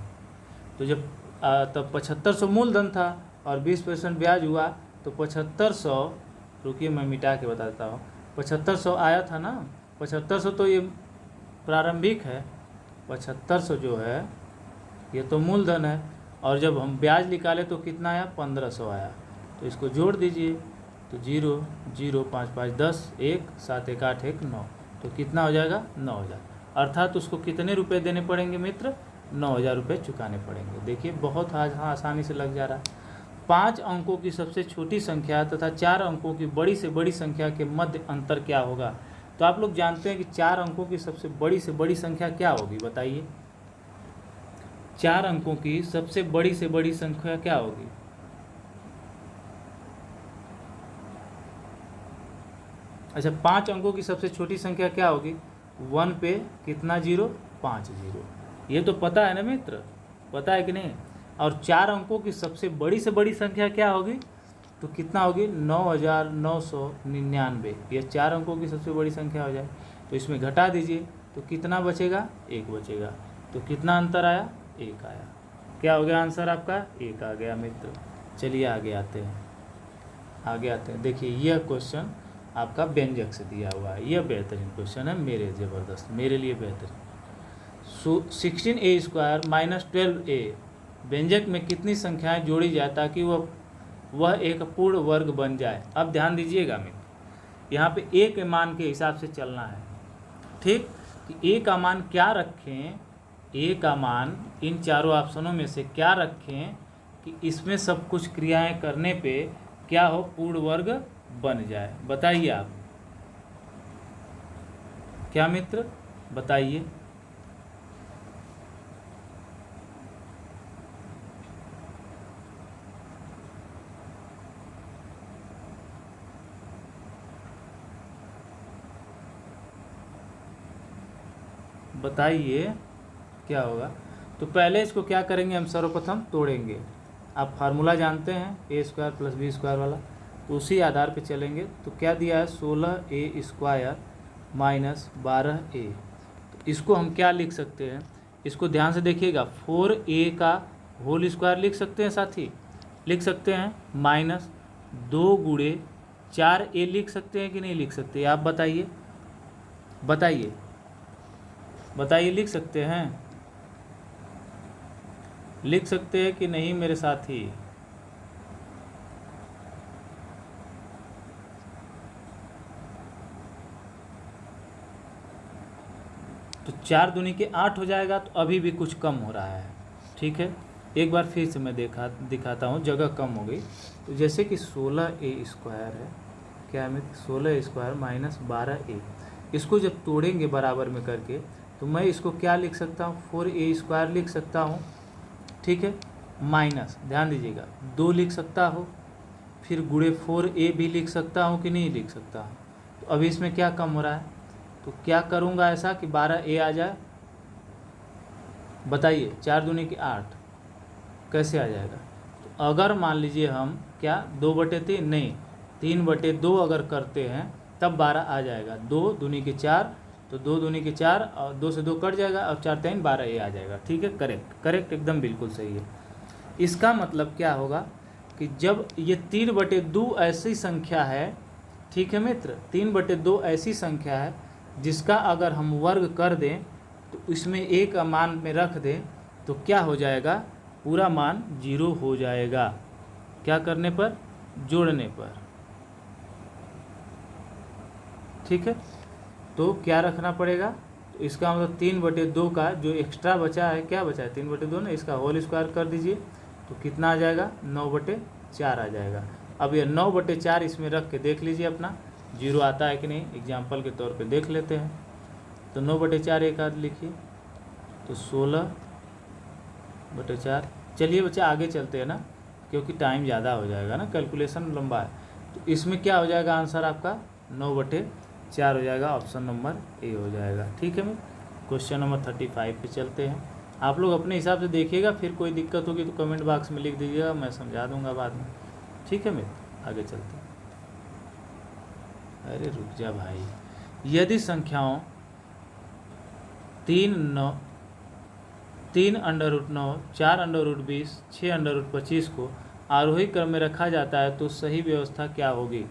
तो जब तब 7500 मूलधन था और 20% ब्याज हुआ, तो 7500, रुकिए मैं मिटा के बताता हूँ, 7500 आया था ना, 7500 तो ये प्रारंभिक है, 7500 जो है ये तो मूलधन है, और जब हम ब्याज निकाले तो कितना आया? 1500 आया। तो इसको जोड़ दीजिए, तो 0 0 5 5 10 1 7 1 8 1 9, तो कितना हो जाएगा? 9000। अर्थात उसको कितने रुपए देने पड़ेंगे मित्र? 9000 रुपये चुकाने पड़ेंगे। देखिए बहुत आसानी से लग जा रहा है। 5 अंकों की सबसे छोटी संख्या तथा 4 अंकों की बड़ी से बड़ी संख्या के मध्य अंतर क्या होगा? तो आप लोग जानते हैं कि 4 अंकों की सबसे बड़ी से बड़ी संख्या क्या होगी? बताइए, 4 अंकों की सबसे बड़ी से बड़ी संख्या क्या होगी? अच्छा, 5 अंकों की सबसे छोटी संख्या क्या होगी? 1 पे कितना जीरो? 5 जीरो। ये तो पता है ना मित्र, पता है कि नहीं? और 4 अंकों की सबसे बड़ी से बड़ी संख्या क्या होगी? तो कितना होगी? 9999। ये 4 अंकों की सबसे बड़ी संख्या हो जाए, तो इसमें घटा दीजिए, तो कितना बचेगा? 1 बचेगा। तो कितना अंतर आया? 1 आया। क्या हो गया आंसर आपका? 1 आ गया मित्र। चलिए आगे आते हैं। देखिए यह क्वेश्चन आपका व्यंजक से दिया हुआ है, यह बेहतरीन क्वेश्चन है, मेरे लिए बेहतरीन। 16a² - 12a व्यंजक में कितनी संख्याएं जोड़ी जाए ताकि वह एक पूर्ण वर्ग बन जाए? अब ध्यान दीजिएगा मित्र, यहाँ पे a के मान के हिसाब से चलना है, ठीक, कि a का मान क्या रखें, a का मान इन चारों ऑप्शनों में से क्या रखें कि इसमें सब कुछ क्रियाएं करने पे क्या हो? पूर्ण वर्ग बन जाए। बताइए आप, क्या मित्र? बताइए। बताइए क्या होगा? तो पहले इसको क्या करेंगे हम? सर्वप्रथम तोड़ेंगे। आप फार्मूला जानते हैं a² + b² वाला, तो उसी आधार पे चलेंगे। तो क्या दिया है? 16a² - 12a। तो इसको हम क्या लिख सकते हैं? इसको ध्यान से देखिएगा, 4a का होल स्क्वायर लिख सकते हैं साथी, लिख सकते हैं, माइनस 2 गुणे 4a लिख सकते हैं कि नहीं लिख सकते? आप बताइए बताइए बताइए, लिख सकते हैं? लिख सकते हैं कि नहीं मेरे साथी? तो 4 दूनी के 8 हो जाएगा, तो अभी भी कुछ कम हो रहा है। ठीक है, एक बार फिर से मैं दिखाता हूँ, जगह कम हो गई। तो जैसे कि 16a² है, क्या है मित्र? 16a² minus 12a। इसको जब तोड़ेंगे बराबर में करके, तो मैं इसको क्या लिख सकता हूँ? 4a² लिख सकता हूँ। ठीक है, माइनस, ध्यान दीजिएगा, 2 लिख सकता हो, फिर गुणे 4a भी लिख सकता हूँ कि नहीं लिख सकता? तो अभी इसमें क्या कम हो रहा है? तो क्या करूँगा ऐसा कि 12a आ जाए? बताइए, 4 दूनी की 8 कैसे आ जाएगा? तो अगर मान लीजिए हम क्या 2/3 नहीं 3/2 अगर करते हैं तब 12 आ जाएगा। 2 दूनी की 4, तो 2 दूनी की 4 और 2 से 2 कट जाएगा और 4 3 12a आ जाएगा। ठीक है, करेक्ट एकदम बिल्कुल सही है। इसका मतलब क्या होगा कि जब ये 3/2 ऐसी संख्या है, ठीक है मित्र, 3/2 ऐसी संख्या है जिसका अगर हम वर्ग कर दें तो इसमें एक मान में रख दें तो क्या हो जाएगा? पूरा मान 0 हो जाएगा। क्या करने पर? जोड़ने पर। ठीक है, तो क्या रखना पड़ेगा? तो इसका मतलब 3/2 का जो एक्स्ट्रा बचा है, क्या बचा है? 3/2 ना, इसका होल स्क्वायर कर दीजिए तो कितना आ जाएगा? 9/4 आ जाएगा। अब ये 9/4 इसमें रख के देख लीजिए अपना 0 आता है कि नहीं, एग्जाम्पल के तौर पे देख लेते हैं। तो 9/4 एक आध लिखिए, तो 16/4। चलिए बच्चा आगे चलते हैं ना, क्योंकि टाइम ज़्यादा हो जाएगा ना, कैलकुलेशन लंबा है। तो इसमें क्या हो जाएगा आंसर आपका? 9/4 हो जाएगा, ऑप्शन नंबर ए हो जाएगा। ठीक है, मैं क्वेश्चन नंबर 35 पे चलते हैं। आप लोग अपने हिसाब से देखिएगा, फिर कोई दिक्कत होगी तो कमेंट बॉक्स में लिख दीजिएगा, मैं समझा दूंगा बाद में। ठीक है, मैं आगे चलते हैं। अरे रुक जा भाई। यदि संख्याओं 3 √9, 4√20, 6√25 को आरोही क्रम में रखा जाता है तो सही व्यवस्था क्या होगी?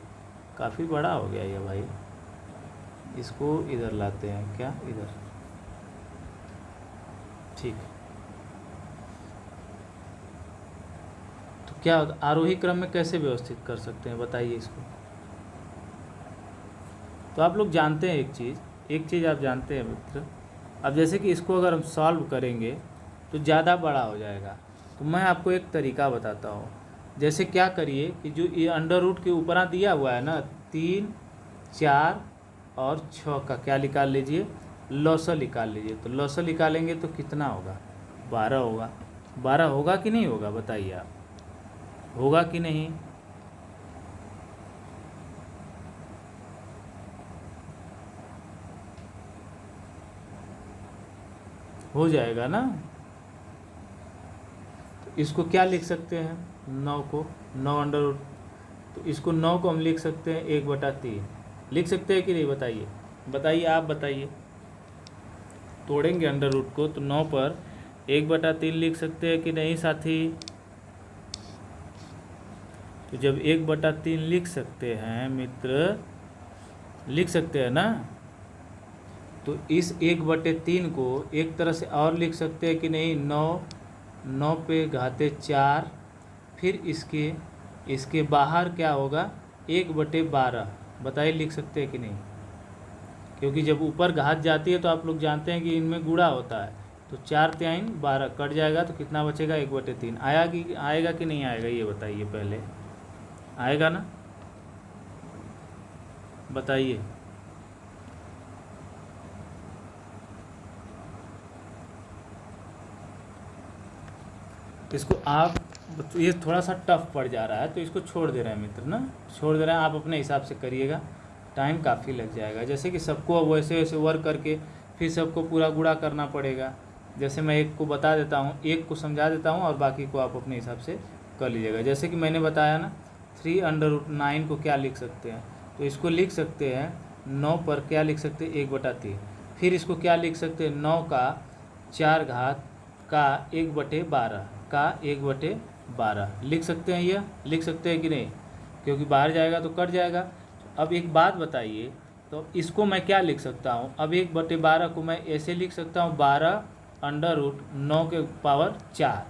काफ़ी बड़ा हो गया ये भाई, इसको इधर लाते हैं, क्या इधर? ठीक, तो क्या आरोही क्रम में कैसे व्यवस्थित कर सकते हैं, बताइए इसको। तो आप लोग जानते हैं एक चीज़ आप जानते हैं मित्र, अब जैसे कि इसको अगर हम सॉल्व करेंगे तो ज़्यादा बड़ा हो जाएगा। तो मैं आपको एक तरीका बताता हूँ। जैसे क्या करिए कि जो ये अंडर रूट के ऊपर दिया हुआ है ना, 3, 4 और 6 का क्या निकाल लीजिए? लॉसल निकाल लीजिए। तो लॉसल निकालेंगे तो कितना होगा? 12 होगा। 12 होगा कि नहीं होगा, बताइए आप, होगा कि नहीं? हो जाएगा ना। तो इसको क्या लिख सकते हैं? 9 को 9 अंडर रूट, तो इसको 9 को हम लिख सकते हैं 1/3। लिख सकते हैं कि नहीं, बताइए बताइए, आप बताइए। तोड़ेंगे अंडर रूट को तो 9 पर 1/3 लिख सकते हैं कि नहीं साथी? तो जब 1/3 लिख सकते हैं मित्र, लिख सकते हैं ना, तो इस 1/3 को एक तरह से और लिख सकते हैं कि नहीं? 9 पे घाते 4, फिर इसके बाहर क्या होगा? 1/12। बताइए लिख सकते हैं कि नहीं? क्योंकि जब ऊपर घात जाती है तो आप लोग जानते हैं कि इनमें गुणा होता है, तो 4 3 12 कट जाएगा तो कितना बचेगा? 1/3। आएगा कि नहीं आएगा, ये बताइए पहले। आएगा ना, बताइए। इसको आप, ये थोड़ा सा टफ पड़ जा रहा है तो इसको छोड़ दे रहे हैं मित्र ना, छोड़ दे रहे हैं। आप अपने हिसाब से करिएगा, टाइम काफ़ी लग जाएगा। जैसे कि सबको वैसे वैसे वर्क करके फिर सबको पूरा गुणा करना पड़ेगा। जैसे मैं एक को बता देता हूँ, एक को समझा देता हूँ और बाकी को आप अपने हिसाब से कर लीजिएगा। जैसे कि मैंने बताया ना, 3√9 को क्या लिख सकते हैं? तो इसको लिख सकते हैं 9 पर क्या लिख सकते हैं? 1/3। फिर इसको क्या लिख सकते हैं? 9 का 4 घात का 1/12 का 12 लिख सकते हैं, यह लिख सकते हैं कि नहीं, क्योंकि बाहर जाएगा तो कट जाएगा। अब एक बात बताइए, तो इसको मैं क्या लिख सकता हूँ, अब 1/12 को मैं ऐसे लिख सकता हूँ 12√9 के पावर 4।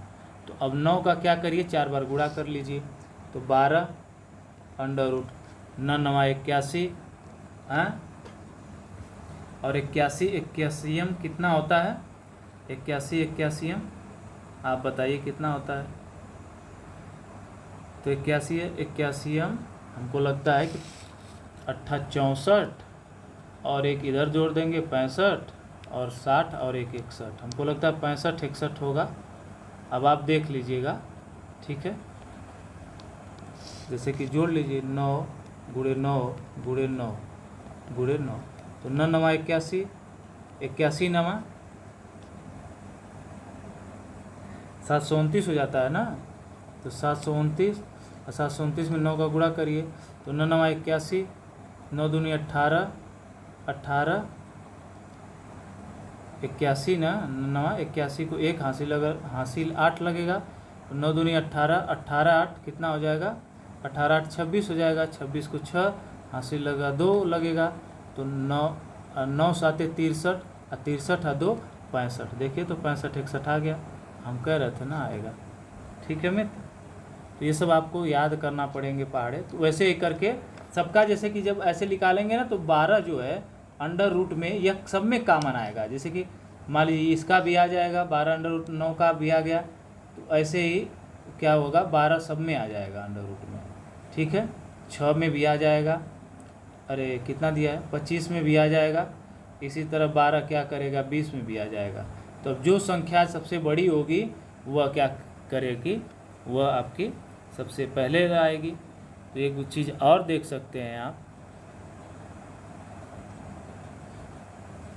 तो अब 9 का क्या करिए, 4 बार गुणा कर लीजिए, तो 12√9×9 = 81, और 81 कितना होता है, 81 आप बताइए कितना होता है। तो 81 हमको लगता है कि 64, और एक इधर जोड़ देंगे 65, और 60, और एक 61, हमको लगता है 65-61 होगा। अब आप देख लीजिएगा, ठीक है, जैसे कि जोड़ लीजिए 9 × 9 × 9 × 9, तो 9×9 = 81, 81×9 729 हो जाता है ना। तो 729, 729 में 9 का गुणा करिए, तो 9×9 = 81, 9 दूनी 18, 18, 81 ना, 9 81 को एक हासिल 8 लगेगा, तो 9 दूनी 18, 18 8 कितना हो जाएगा, 18 8 26 हो जाएगा, 26 को 6 हासिल लगा 2 लगेगा, तो 9 7 63, और 63 और 2 65। देखिए तो 65-61 आ गया, हम कह रहे थे ना आएगा। ठीक है मित्र, तो ये सब आपको याद करना पड़ेंगे पहाड़े। तो वैसे ही करके सबका, जैसे कि जब ऐसे निकालेंगे ना, तो 12 जो है अंडर रूट में यह सब में कॉमन आएगा। जैसे कि मान लीजिए इसका भी आ जाएगा, 12√9 का भी आ गया, तो ऐसे ही क्या होगा, 12 सब में आ जाएगा अंडर रूट में। ठीक है, 6 में भी आ जाएगा, अरे कितना दिया है, 25 में भी आ जाएगा। इसी तरह 12 क्या करेगा, 20 में भी आ जाएगा। तो अब जो संख्या सबसे बड़ी होगी वह क्या करेगी, वह आपकी सबसे पहले आएगी। तो एक चीज़ और देख सकते हैं आप,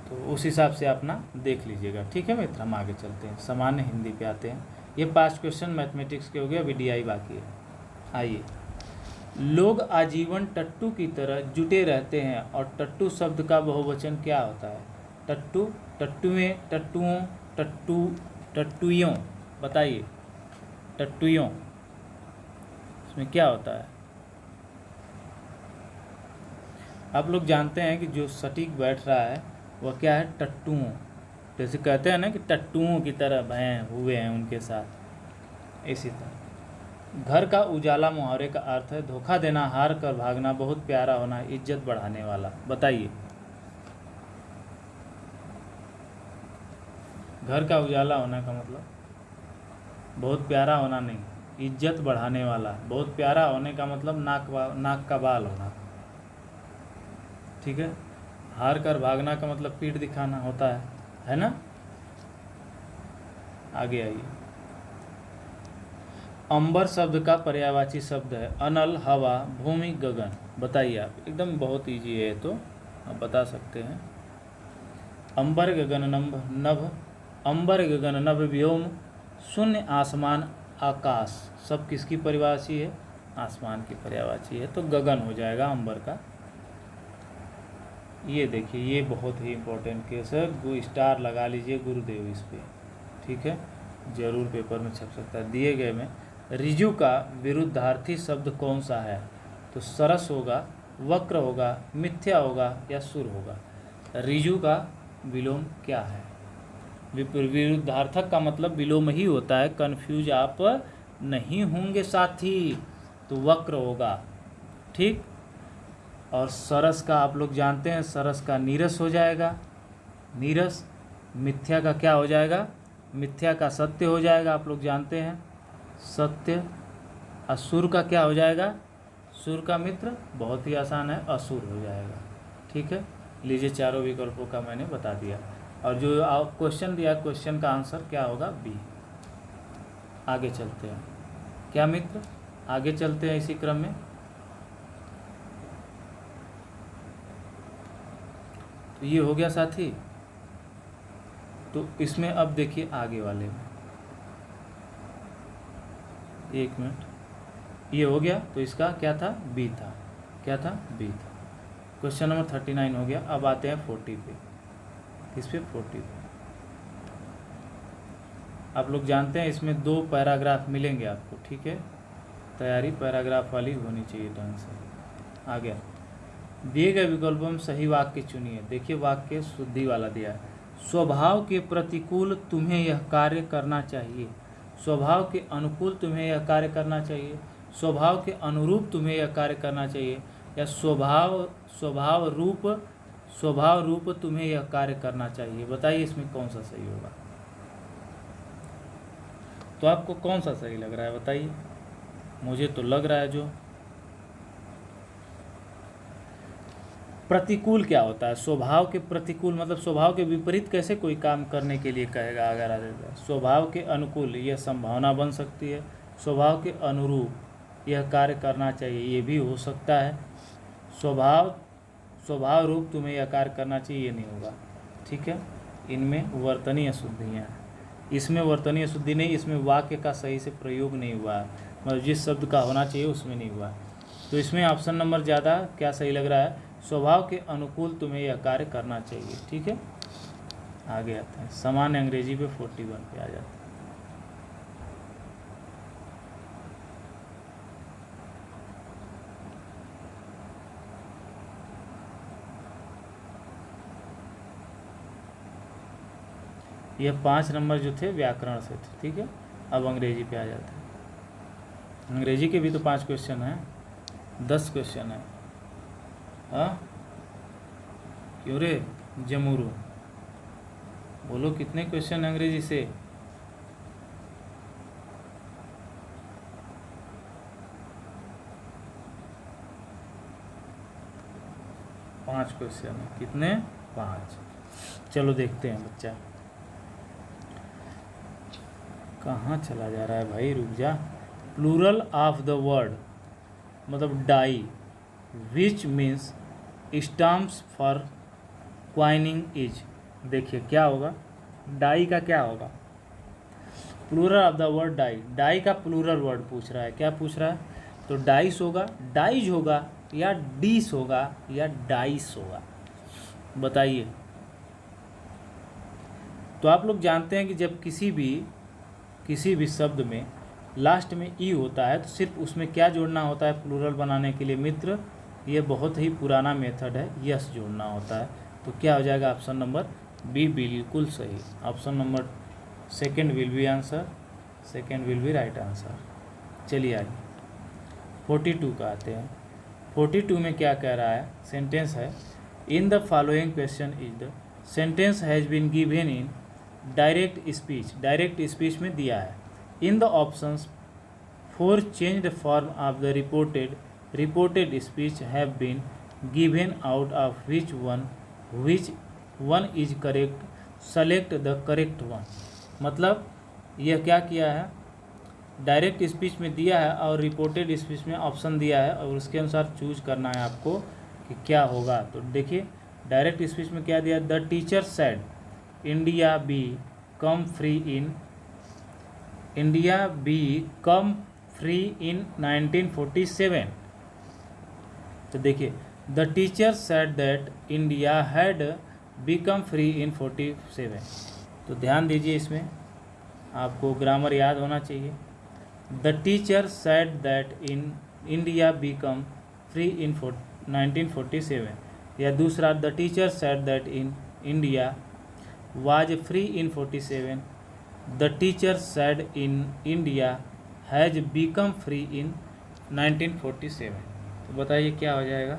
तो उस हिसाब से अपना देख लीजिएगा। ठीक है मित्र, हम आगे चलते हैं, सामान्य हिंदी पे आते हैं। ये 5 क्वेश्चन मैथमेटिक्स के हो गए, अभी DI बाकी है। आइए, लोग आजीवन टट्टू की तरह जुटे रहते हैं, और टट्टू शब्द का बहुवचन क्या होता है। टट्टू, टट्टुएं, टट्टुओं, टट्टुइयों, बताइए टट्टुइयों, इसमें क्या होता है। आप लोग जानते हैं कि जो सटीक बैठ रहा है वह क्या है, टट्टुओं। जैसे कहते हैं ना कि टट्टुओं की तरह भय हुए हैं उनके साथ, इसी तरह। घर का उजाला मुहावरे का अर्थ है धोखा देना, हार कर भागना, बहुत प्यारा होना, इज्जत बढ़ाने वाला। बताइए, घर का उजाला होने का मतलब बहुत प्यारा होना नहीं, इज्जत बढ़ाने वाला। बहुत प्यारा होने का मतलब नाक का बाल होना। ठीक है, हार कर भागना का मतलब पीठ दिखाना होता है ना। आगे आइए, अंबर शब्द का पर्यायवाची शब्द है अनल, हवा, भूमि, गगन। बताइए आप, एकदम बहुत इजी है, तो आप बता सकते हैं। अंबर गगन नभ, अंबर गगन नभ व्योम, शून्य आसमान आकाश, सब किसकी पर्यायवाची है, आसमान की पर्यायवाची है, तो गगन हो जाएगा अंबर का। ये देखिए, ये बहुत ही इम्पोर्टेंट केस है, स्टार लगा लीजिए गुरुदेव इस पे। ठीक है, जरूर पेपर में छप सकता है। दिए गए में रिजु का विरुद्धार्थी शब्द कौन सा है, तो सरस होगा, वक्र होगा, मिथ्या होगा, या सुर होगा। रिजु का विलोम क्या है, विरुद्धार्थक का मतलब विलोम ही होता है, कंफ्यूज आप नहीं होंगे साथी, तो वक्र होगा। ठीक, और सरस का आप लोग जानते हैं, सरस का नीरस हो जाएगा, नीरस। मिथ्या का क्या हो जाएगा, मिथ्या का सत्य हो जाएगा, आप लोग जानते हैं, सत्य। असुर का क्या हो जाएगा, सुर का मित्र, बहुत ही आसान है, असुर हो जाएगा। ठीक है, लीजिए चारों विकल्पों का मैंने बता दिया, और जो आप क्वेश्चन दिया, क्वेश्चन का आंसर क्या होगा, बी। आगे चलते हैं क्या मित्र, आगे चलते हैं इसी क्रम में। तो ये हो गया साथी, तो इसमें अब देखिए आगे वाले में, एक मिनट, ये हो गया, तो इसका क्या था, बी था, क्या था, बी था। क्वेश्चन नंबर 39 हो गया। अब आते हैं 40 पे, किस पे, 40 पे। आप लोग जानते हैं इसमें 2 पैराग्राफ मिलेंगे आपको, ठीक है। तैयारी पैराग्राफ वाली होनी चाहिए ढंग से। आ गया, दिए गए विकल्पों में सही वाक्य चुनिए। देखिए वाक्य शुद्धि वाला दिया है। स्वभाव के प्रतिकूल तुम्हें यह कार्य करना चाहिए, स्वभाव के अनुकूल तुम्हें यह कार्य करना चाहिए, स्वभाव के अनुरूप तुम्हें यह कार्य करना चाहिए, या स्वभाव रूप तुम्हें यह कार्य करना चाहिए। बताइए इसमें कौन सा सही होगा। तो आपको कौन सा सही लग रहा है बताइए। मुझे तो लग रहा है जो प्रतिकूल क्या होता है, स्वभाव के प्रतिकूल मतलब स्वभाव के विपरीत कैसे कोई काम करने के लिए कहेगा अगर आ जाता है। स्वभाव के अनुकूल यह संभावना बन सकती है, स्वभाव के अनुरूप यह कार्य करना चाहिए, ये भी हो सकता है। स्वभाव रूप तुम्हें यह कार्य करना चाहिए, ये नहीं होगा, ठीक है। इनमें वर्तनीय अशुद्धियाँ हैं, इसमें वर्तनीय अशुद्धि नहीं, इसमें वाक्य का सही से प्रयोग नहीं हुआ है, मतलब जिस शब्द का होना चाहिए उसमें नहीं हुआ। तो इसमें ऑप्शन नंबर ज़्यादा क्या सही लग रहा है, स्वभाव के अनुकूल तुम्हें यह कार्य करना चाहिए, ठीक है। आगे आते हैं, सामान्य अंग्रेजी पे 41 पे आ जाते हैं। यह 5 नंबर जो थे व्याकरण से थे, ठीक है। अब अंग्रेजी पे आ जाते हैं। अंग्रेजी के भी तो 5 क्वेश्चन हैं, 10 क्वेश्चन है। हाँ क्यों रे जमुरू, बोलो कितने क्वेश्चन अंग्रेजी से। पाँच क्वेश्चन है, कितने 5। चलो देखते हैं बच्चा कहाँ चला जा रहा है भाई, रुक जा। प्लूरल ऑफ द वर्ड मतलब die which means stamps for coining is. देखिए क्या होगा, डाई का क्या होगा, plural of the word die, die का प्लूरल वर्ड पूछ रहा है, क्या पूछ रहा है। तो डाइस होगा, डाइज होगा, या डीस होगा, या डाइस होगा, बताइए। तो आप लोग जानते हैं कि जब किसी भी शब्द में लास्ट में ई होता है तो सिर्फ उसमें क्या जोड़ना होता है प्लूरल बनाने के लिए मित्र, ये बहुत ही पुराना मेथड है, यस जोड़ना होता है। तो क्या हो जाएगा ऑप्शन नंबर बी बिल्कुल सही। Option number second will be answer, second will be right answer. चलिए आगे 42 का आते हैं। 42 में क्या कह रहा है, सेंटेंस है in the following question is the sentence has been given in direct speech. Direct speech में दिया है in the options four changed form of the reported speech have been given out of which one is correct, select the correct one. मतलब यह क्या किया है, direct speech में दिया है और रिपोर्टेड स्पीच में ऑप्शन दिया है और उसके अनुसार चूज करना है आपको कि क्या होगा। तो देखिए डायरेक्ट स्पीच में क्या दिया, the teacher said India become free in 1947। तो देखिए the teacher said that India had become free in 47। तो ध्यान दीजिए इसमें आपको ग्रामर याद होना चाहिए। The teacher said that India become free in 1947, या दूसरा the teacher said that India was free in 47, the teacher said India has become free in 1947। तो बताइए क्या हो जाएगा।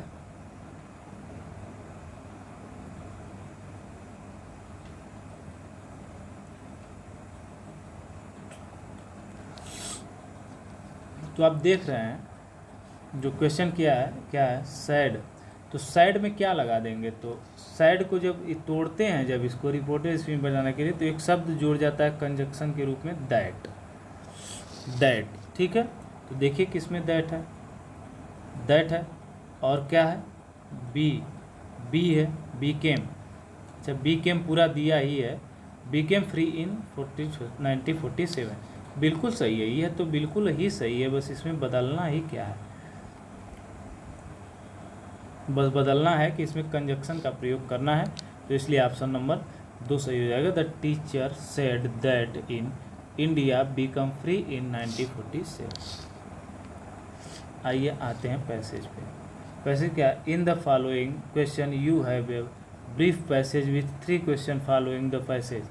तो आप देख रहे हैं जो क्वेश्चन क्या है सैड। तो सैड में क्या लगा देंगे, तो सैड को जब तोड़ते हैं, जब इसको रिपोर्टेड स्पीच बनाने के लिए, तो एक शब्द जुड़ जाता है कंजक्शन के रूप में दैट, ठीक है। तो देखिए किसमें दैट है और क्या है बी है, बीकेम। अच्छा बीकेम पूरा दिया ही है, बीकेम फ्री इन 1947, बिल्कुल सही है, यह तो बिल्कुल ही सही है। बस इसमें बदलना ही क्या है, बस बदलना है कि इसमें कंजक्शन का प्रयोग करना है। तो इसलिए ऑप्शन नंबर 2 सही हो जाएगा। The teacher said that India become free in 1947। आइए आते हैं पैसेज पे। पैसेज क्या? इन the following question you have a brief passage with 3 question following the passage.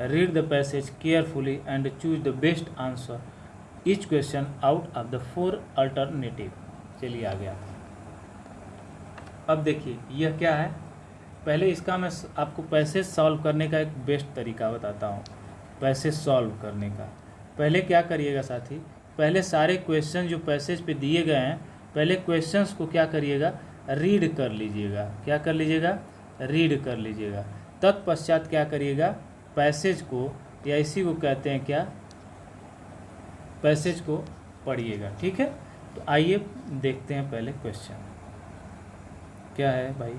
Read the passage carefully and choose the best answer each question out of the 4 alternative. चलिए आ गया। अब देखिए यह क्या है। पहले इसका मैं आपको पैसेज सॉल्व करने का एक बेस्ट तरीका बताता हूँ। पैसेज सॉल्व करने का पहले क्या करिएगा साथी, पहले सारे क्वेश्चन जो पैसेज पे दिए गए हैं, पहले क्वेश्चंस को क्या करिएगा, रीड कर लीजिएगा। क्या कर लीजिएगा? रीड कर लीजिएगा। तत्पश्चात क्या करिएगा, पैसेज को या इसी को कहते हैं क्या, पैसेज को पढ़िएगा। ठीक है, तो आइए देखते हैं पहले क्वेश्चन क्या है भाई।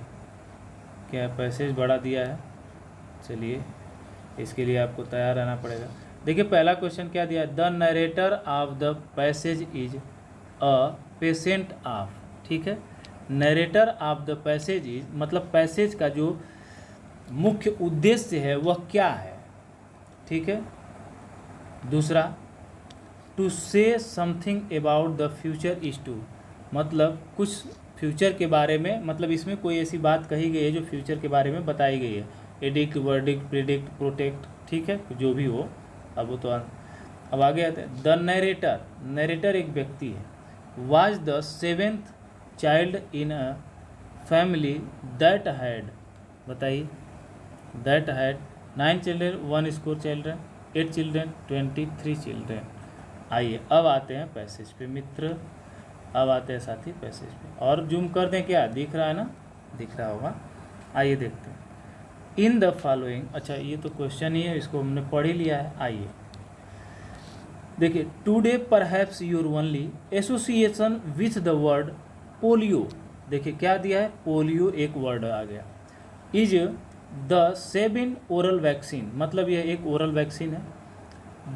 क्या पैसेज बड़ा दिया है? चलिए इसके लिए आपको तैयार रहना पड़ेगा। देखिए पहला क्वेश्चन क्या दिया है, the narrator of the passage is a patient of. ठीक है, narrator of the passage is मतलब पैसेज का जो मुख्य उद्देश्य है वह क्या है। ठीक है, दूसरा to say something about the future is to मतलब कुछ फ्यूचर के बारे में, मतलब इसमें कोई ऐसी बात कही गई है जो फ्यूचर के बारे में बताई गई है। Addict, verdict, predict, protect. ठीक है, जो भी हो। अब वो तो अब आगे आते हैं। द नरेटर, नरेटर एक व्यक्ति है। Was the 7th child in a family that had, बताइए, that had 9 children, 1 score children, 8 children, 23 children. आइए अब आते हैं पैसेज पे मित्र। अब आते हैं साथी पैसेज पे, और जूम कर दें, क्या दिख रहा है ना? दिख रहा होगा। आइए देखते हैं। इन द फॉलोइंग, अच्छा ये तो क्वेश्चन ही है, इसको हमने पढ़ ही लिया है। आइए देखिए, today perhaps your only association with the word polio. देखिए क्या दिया है, पोलियो एक वर्ड आ गया। Is the Sabin oral vaccine मतलब यह एक ओरल वैक्सीन है।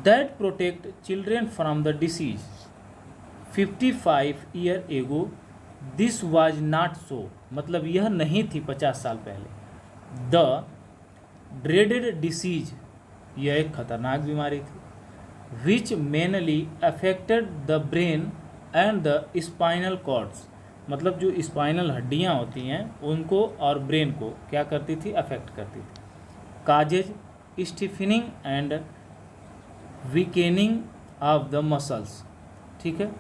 That protect children from the disease 55 year ago this was not so मतलब यह नहीं थी 50 साल पहले। द ड्रेडेड डिसीज यह एक खतरनाक बीमारी थी। Which mainly affected the brain and the spinal cords मतलब जो स्पाइनल हड्डियां होती हैं उनको और ब्रेन को क्या करती थी, अफेक्ट करती थी। Causes stiffening and weakening of the muscles. ठीक है,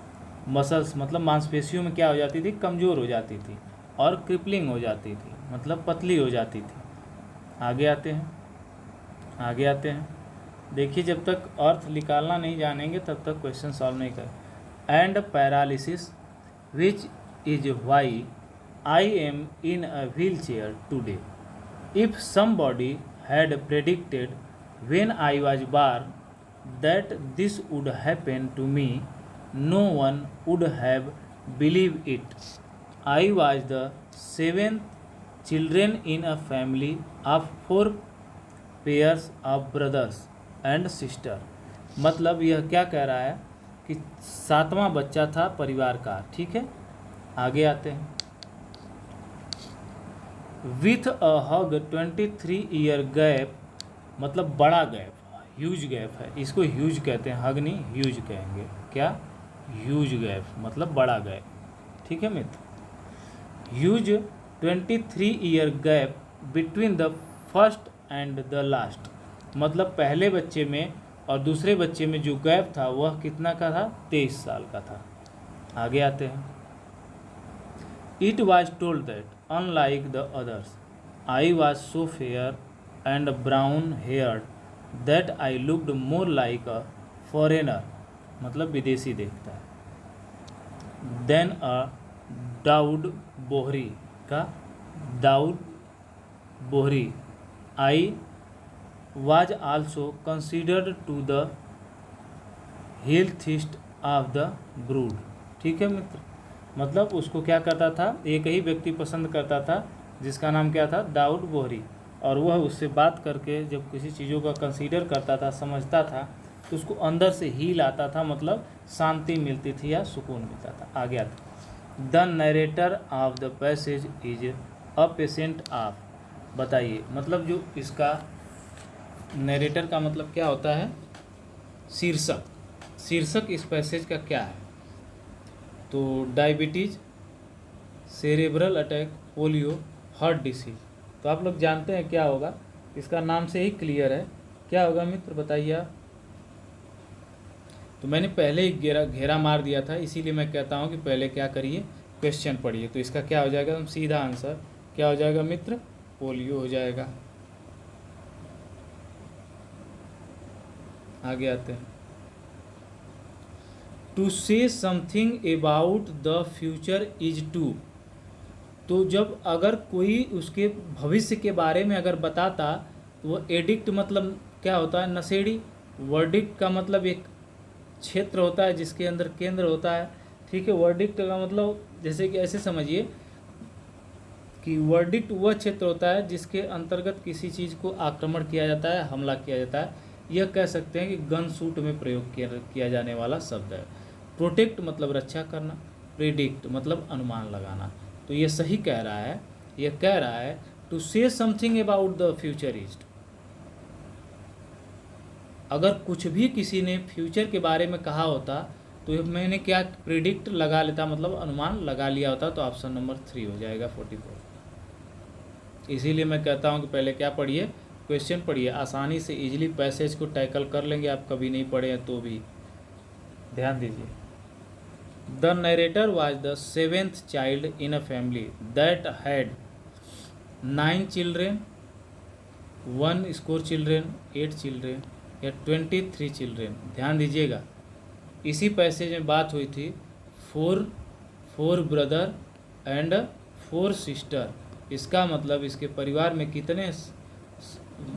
मसल्स मतलब मांसपेशियों में क्या हो जाती थी, कमज़ोर हो जाती थी, और क्रिपलिंग हो जाती थी मतलब पतली हो जाती थी। आगे आते हैं, आगे आते हैं। देखिए जब तक अर्थ निकालना नहीं जानेंगे तब तक क्वेश्चन सॉल्व नहीं कर। And paralysis which is why I am in a wheelchair today. If somebody had predicted when I was born that this would happen to me, no one would have believed it. I was the 7th children in a family of 4 pairs of brothers and sister। मतलब यह क्या कह रहा है कि 7वां बच्चा था परिवार का। ठीक है, आगे आते हैं। With a hug 23 year gap मतलब बड़ा गैप, ह्यूज गैप है, इसको ह्यूज कहते हैं, हग नहीं ह्यूज कहेंगे। क्या? ह्यूज गैप मतलब बड़ा गैप। ठीक है मित्र, huge 23 year gap between the first and the last मतलब पहले बच्चे में और दूसरे बच्चे में जो गैप था वह कितना का था, 23 साल का था। आगे आते हैं। It was told that unlike the others I was so fair and brown haired that I looked more like a foreigner मतलब विदेशी देखता है। देन अ दाऊद बोहरी का Dawood Bohri I was also considered to the healthiest of the brood. ठीक है मित्र, मतलब उसको क्या करता था, एक ही व्यक्ति पसंद करता था जिसका नाम क्या था, दाऊद बोहरी, और वह उससे बात करके जब किसी चीज़ों का कंसीडर करता था, समझता था, तो उसको अंदर से हील आता था मतलब शांति मिलती थी या सुकून मिलता था। आगे आता, the narrator of the passage is a patient of. बताइए मतलब जो इसका नरेटर का मतलब क्या होता है, शीर्षक, शीर्षक इस पैसेज का क्या है? तो diabetes, cerebral attack, polio, heart disease. तो आप लोग जानते हैं क्या होगा, इसका नाम से ही क्लियर है। क्या होगा मित्र, बताइए आप। तो मैंने पहले ही घेरा मार दिया था, इसीलिए मैं कहता हूँ कि पहले क्या करिए, क्वेश्चन पढ़िए। तो इसका क्या हो जाएगा, हम सीधा आंसर क्या हो जाएगा मित्र, पोलियो हो जाएगा। आगे आते हैं। To say something about the future is to. तो जब अगर कोई उसके भविष्य के बारे में अगर बताता तो वो एडिक्ट मतलब क्या होता है, नशेड़ी। वर्डिक्ट का मतलब एक क्षेत्र होता है जिसके अंदर केंद्र होता है, ठीक है। वर्डिक्ट का मतलब जैसे कि ऐसे समझिए कि वर्डिक्ट वह क्षेत्र होता है जिसके अंतर्गत किसी चीज़ को आक्रमण किया जाता है, हमला किया जाता है। यह कह सकते हैं कि गन शूट में प्रयोग किया जाने वाला शब्द है। प्रोटेक्ट मतलब रक्षा करना, प्रेडिक्ट मतलब अनुमान लगाना। तो ये सही कह रहा है, यह कह रहा है to say something about the future is. अगर कुछ भी किसी ने फ्यूचर के बारे में कहा होता तो मैंने क्या प्रिडिक्ट लगा लेता, मतलब अनुमान लगा लिया होता। तो ऑप्शन नंबर 3 हो जाएगा 44। इसीलिए मैं कहता हूँ कि पहले क्या पढ़िए, क्वेश्चन पढ़िए, आसानी से इजीली पैसेज को टैकल कर लेंगे। आप कभी नहीं पढ़े हैं तो भी ध्यान दीजिए। The narrator was the 7th child in a family that had 9 children, 1 score children, 8 children या 23 चिल्ड्रेन। ध्यान दीजिएगा, इसी पैसेज में बात हुई थी 4 ब्रदर एंड 4 सिस्टर। इसका मतलब इसके परिवार में कितने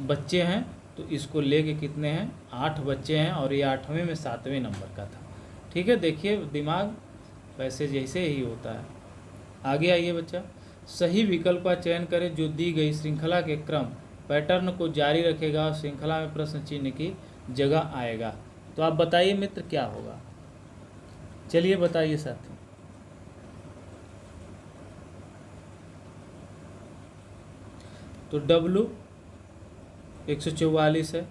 बच्चे हैं, तो इसको लेके कितने हैं, 8 बच्चे हैं। और ये 8वें में 7वें नंबर का था, ठीक है। देखिए दिमाग पैसेज ऐसे ही होता है। आगे आइए बच्चा। सही विकल्प का चयन करें जो दी गई श्रृंखला के क्रम पैटर्न को जारी रखेगा और श्रृंखला में प्रश्न चिन्ह की जगह आएगा। तो आप बताइए मित्र क्या होगा, चलिए बताइए साथी। तो W 144 है।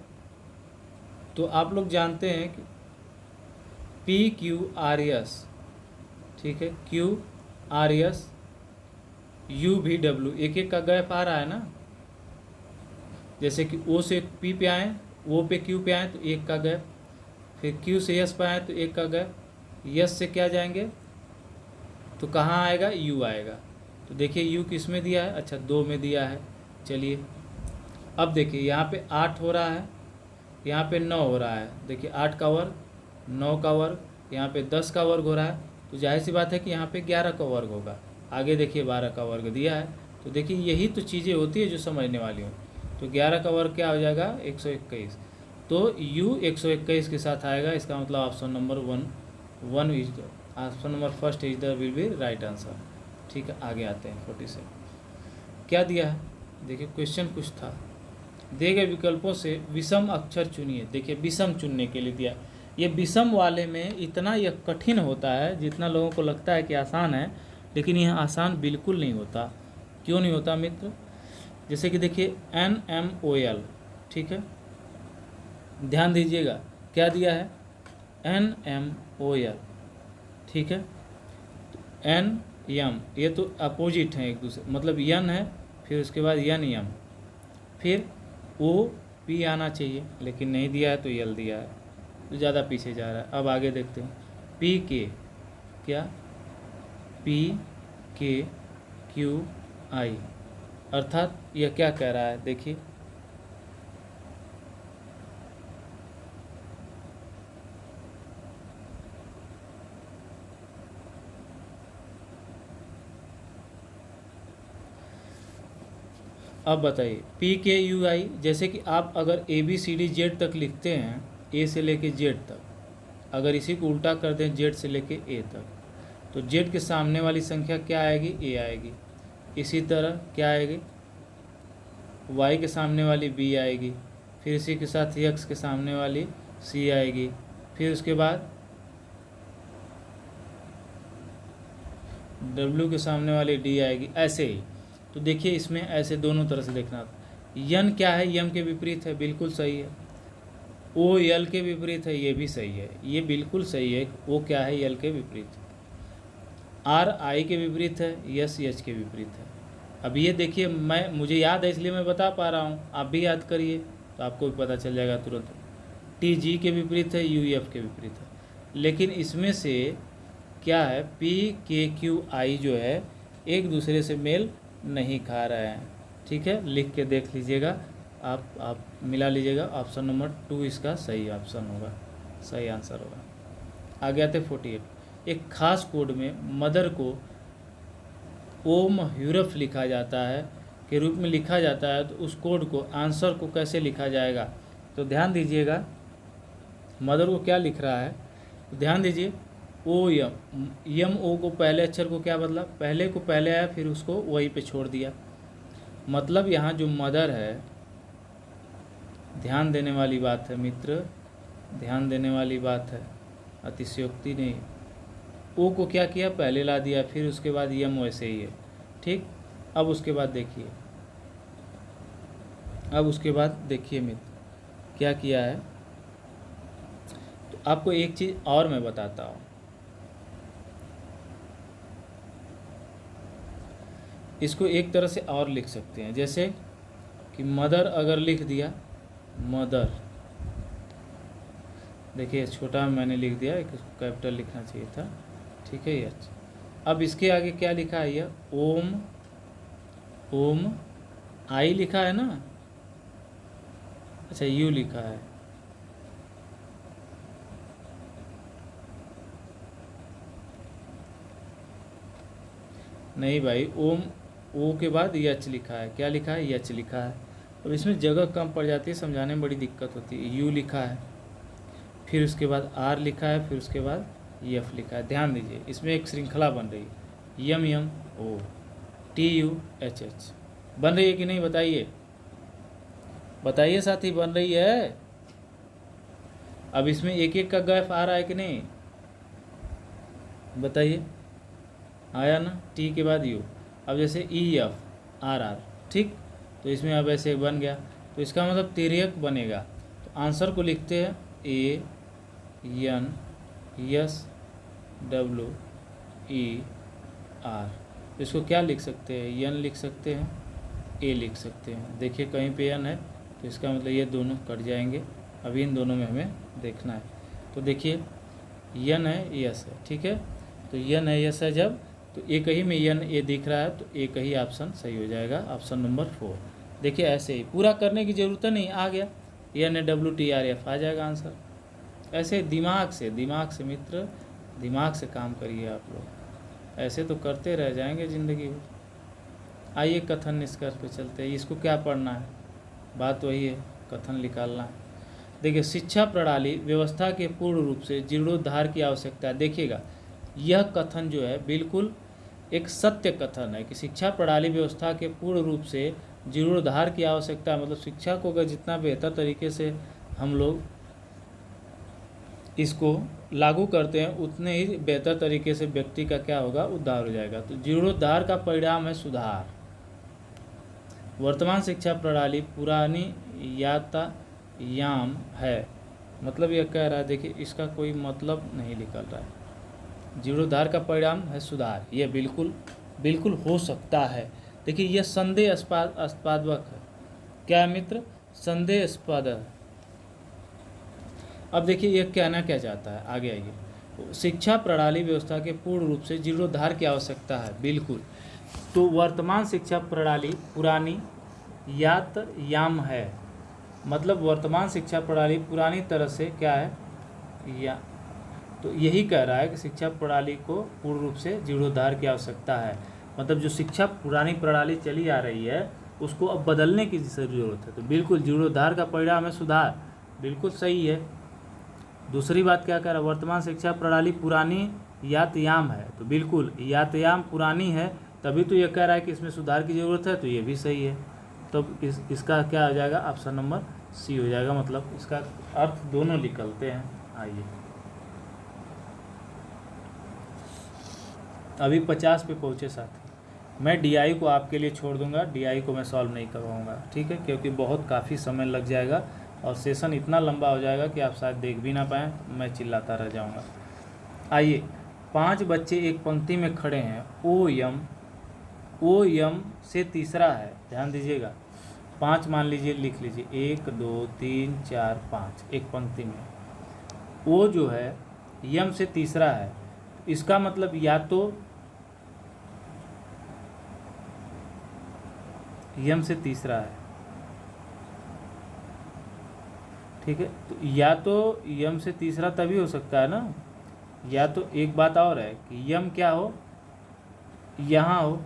तो आप लोग जानते हैं कि PQRS, ठीक है, QRS UVW, एक एक का गैप आ रहा है ना। जैसे कि O से P पे आए, O पे Q पे आए तो एक का गैप, फिर Q से S पे आए तो एक का गैप, S से क्या जाएंगे तो कहाँ आएगा, U आएगा। तो देखिए U किस में दिया है, अच्छा 2 में दिया है। चलिए अब देखिए यहाँ पे 8 हो रहा है, यहाँ पे 9 हो रहा है। देखिए 8 का वर्ग, 9 का वर्ग, यहाँ पे 10 का वर्ग हो रहा है। तो जाहिर सी बात है कि यहाँ पे 11 का वर्ग होगा। आगे देखिए 12 का वर्ग दिया है। तो देखिए यही तो चीज़ें होती है जो समझने वाली हो। तो 11 का वर्ग क्या हो जाएगा, 121। तो U 121 के साथ आएगा। इसका मतलब option number 1 is the option number first is the will be right answer, ठीक है। आगे आते हैं 47। क्या दिया है, देखिए क्वेश्चन कुछ था, दिए गए विकल्पों से विषम अक्षर चुनिए। देखिए विषम चुनने के लिए दिया। ये विषम वाले में इतना यह कठिन होता है, जितना लोगों को लगता है कि आसान है, लेकिन यह आसान बिल्कुल नहीं होता। क्यों नहीं होता मित्र, जैसे कि देखिए NMOL, ठीक है, ध्यान दीजिएगा क्या दिया है, NMOL, ठीक है। N यम, ये तो अपोजिट हैं एक दूसरे, मतलब यन है, फिर उसके बाद यन यम, फिर OP आना चाहिए, लेकिन नहीं दिया है तो यल दिया है, तो ज़्यादा पीछे जा रहा है। अब आगे देखते हैं PK, क्या PKQI, अर्थात यह क्या कह रहा है, देखिए अब बताइए PKUI। जैसे कि आप अगर ABCD Z तक लिखते हैं, A से लेके Z तक, अगर इसी को उल्टा कर दें Z से लेके A तक, तो Z के सामने वाली संख्या क्या आएगी, A आएगी। इसी तरह क्या आएगी, Y के सामने वाली B आएगी, फिर इसी के साथ X के सामने वाली C आएगी, फिर उसके बाद W के सामने वाली D आएगी, ऐसे ही। तो देखिए इसमें ऐसे दोनों तरह से देखना। यन क्या है, यम के विपरीत है, बिल्कुल सही है। ओ यल के विपरीत है, ये भी सही है, ये बिल्कुल सही है। ओ क्या है? यल के विपरीत। आर आई के विपरीत है, यस एच के विपरीत है। अब ये देखिए, मुझे याद है इसलिए मैं बता पा रहा हूँ, आप भी याद करिए तो आपको भी पता चल जाएगा तुरंत। टी जी के विपरीत है, यू एफ के विपरीत है। लेकिन इसमें से क्या है, पी के क्यू आई जो है एक दूसरे से मेल नहीं खा रहे हैं। ठीक है, लिख के देख लीजिएगा, आप मिला लीजिएगा। ऑप्शन नंबर 2 इसका सही ऑप्शन होगा, सही आंसर होगा। आगे आते 48। एक खास कोड में मदर को ओम ह्यूरफ लिखा जाता है के रूप में लिखा जाता है, तो उस कोड को आंसर को कैसे लिखा जाएगा? तो ध्यान दीजिएगा, मदर को क्या लिख रहा है, तो ध्यान दीजिए। ओ यम ओ को पहले अक्षर को क्या बदला, पहले को पहले आया, फिर उसको वहीं पे छोड़ दिया। मतलब यहाँ जो मदर है, ध्यान देने वाली बात है मित्र, ध्यान देने वाली बात है, अतिशयोक्ति नहीं। ओ को क्या किया, पहले ला दिया, फिर उसके बाद यम वैसे ही है। ठीक, अब उसके बाद देखिए मित्र क्या किया है। तो आपको एक चीज़ और मैं बताता हूँ, इसको एक तरह से और लिख सकते हैं, जैसे कि मदर अगर लिख दिया, मदर, देखिए छोटा मैंने लिख दिया, एक कैपिटल लिखना चाहिए था। ठीक है, ये अच्छा। अब इसके आगे क्या लिखा है, ये ओम, ओम आई लिखा है ना, अच्छा यू लिखा है, नहीं भाई, ओम ओ के बाद यच लिखा है, क्या लिखा है, यच लिखा है। अब इसमें जगह कम पड़ जाती है, समझाने में बड़ी दिक्कत होती है। यू लिखा है, फिर उसके बाद आर लिखा है, फिर उसके बाद एफ लिखा है। ध्यान दीजिए, इसमें एक श्रृंखला बन रही है, यम यम ओ, टी यू एच एच, बन रही है कि नहीं बताइए, बताइए साथी, बन रही है। अब इसमें एक एक का गैप आ रहा है कि नहीं, बताइए, आया ना, टी के बाद यू। अब जैसे ई एफ आर आर, ठीक, तो इसमें अब ऐसे बन गया, तो इसका मतलब तिर्यक बनेगा। तो आंसर को लिखते हैं A N S W E R. इसको क्या लिख सकते हैं, एन लिख सकते हैं, ए लिख सकते हैं। देखिए कहीं पे एन है तो इसका मतलब ये दोनों कट जाएंगे। अभी इन दोनों में हमें देखना है, तो देखिए एन है एस है, ठीक है, तो एन है एस है जब, तो एक ही में एन ए दिख रहा है, तो एक ही ऑप्शन सही हो जाएगा, ऑप्शन नंबर 4। देखिए ऐसे ही पूरा करने की ज़रूरत नहीं, आ गया N A W T R F, आ जाएगा आंसर। ऐसे दिमाग से मित्र, दिमाग से काम करिए आप लोग, ऐसे तो करते रह जाएंगे ज़िंदगी में। आइए कथन निष्कर्ष पे चलते हैं। इसको क्या पढ़ना है, बात वही है, कथन निकालना है। देखिए, शिक्षा प्रणाली व्यवस्था के पूर्ण रूप से जीर्णोद्धार की आवश्यकता है। देखिएगा, यह कथन जो है बिल्कुल एक सत्य कथन है कि शिक्षा प्रणाली व्यवस्था के पूर्ण रूप से जीर्णोद्धार की आवश्यकता है। मतलब शिक्षा को अगर जितना बेहतर तरीके से हम लोग इसको लागू करते हैं, उतने ही बेहतर तरीके से व्यक्ति का क्या होगा, उद्धार हो जाएगा। तो जीर्णोद्धार का परिणाम है सुधार। वर्तमान शिक्षा प्रणाली पुरानी यातायाम है, मतलब यह कह रहा है, देखिए इसका कोई मतलब नहीं निकल रहा है। जीर्णोद्धार का परिणाम है सुधार, यह बिल्कुल हो सकता है। देखिए यह संदेहास्पद है, क्या है मित्र, संदेहास्पद है। अब देखिए यह कहना क्या चाहता है, आगे आइए। शिक्षा प्रणाली व्यवस्था के पूर्ण रूप से जीर्णोद्धार की आवश्यकता है, बिल्कुल। तो वर्तमान शिक्षा प्रणाली पुरानी यातायाम है, मतलब वर्तमान शिक्षा प्रणाली पुरानी तरह से क्या है, या तो यही कह रहा है कि शिक्षा प्रणाली को पूर्ण रूप से जीर्णोद्धार की आवश्यकता है। मतलब जो शिक्षा पुरानी प्रणाली चली आ रही है उसको अब बदलने की ज़रूरत है। तो बिल्कुल जीर्णोद्धार का परिणाम है सुधार, बिल्कुल सही है। दूसरी बात क्या कह रहा है, वर्तमान शिक्षा प्रणाली पुरानी यातायाम है, तो बिल्कुल यातायाम पुरानी है, तभी तो ये कह रहा है कि इसमें सुधार की ज़रूरत है, तो ये भी सही है। तो इसका क्या हो जाएगा, ऑप्शन नंबर सी हो जाएगा। मतलब इसका अर्थ दोनों निकलते हैं। आइए अभी 50 पे पहुँचे साथी, मैं डीआई को आपके लिए छोड़ दूंगा, डीआई को मैं सॉल्व नहीं करवाऊंगा, ठीक है, क्योंकि काफ़ी समय लग जाएगा और सेशन इतना लंबा हो जाएगा कि आप शायद देख भी ना पाएँ, मैं चिल्लाता रह जाऊँगा। आइए, 5 बच्चे एक पंक्ति में खड़े हैं, ओ यम से तीसरा है, ध्यान दीजिएगा। 5 मान लीजिए, लिख लीजिए, 1 2 3 4 5 एक पंक्ति में। ओ जो है यम से तीसरा है, इसका मतलब या तो यम से तीसरा है, ठीक है। तो या तो यम से तीसरा तभी हो सकता है ना, या तो एक बात और है कि यम क्या हो, यहाँ हो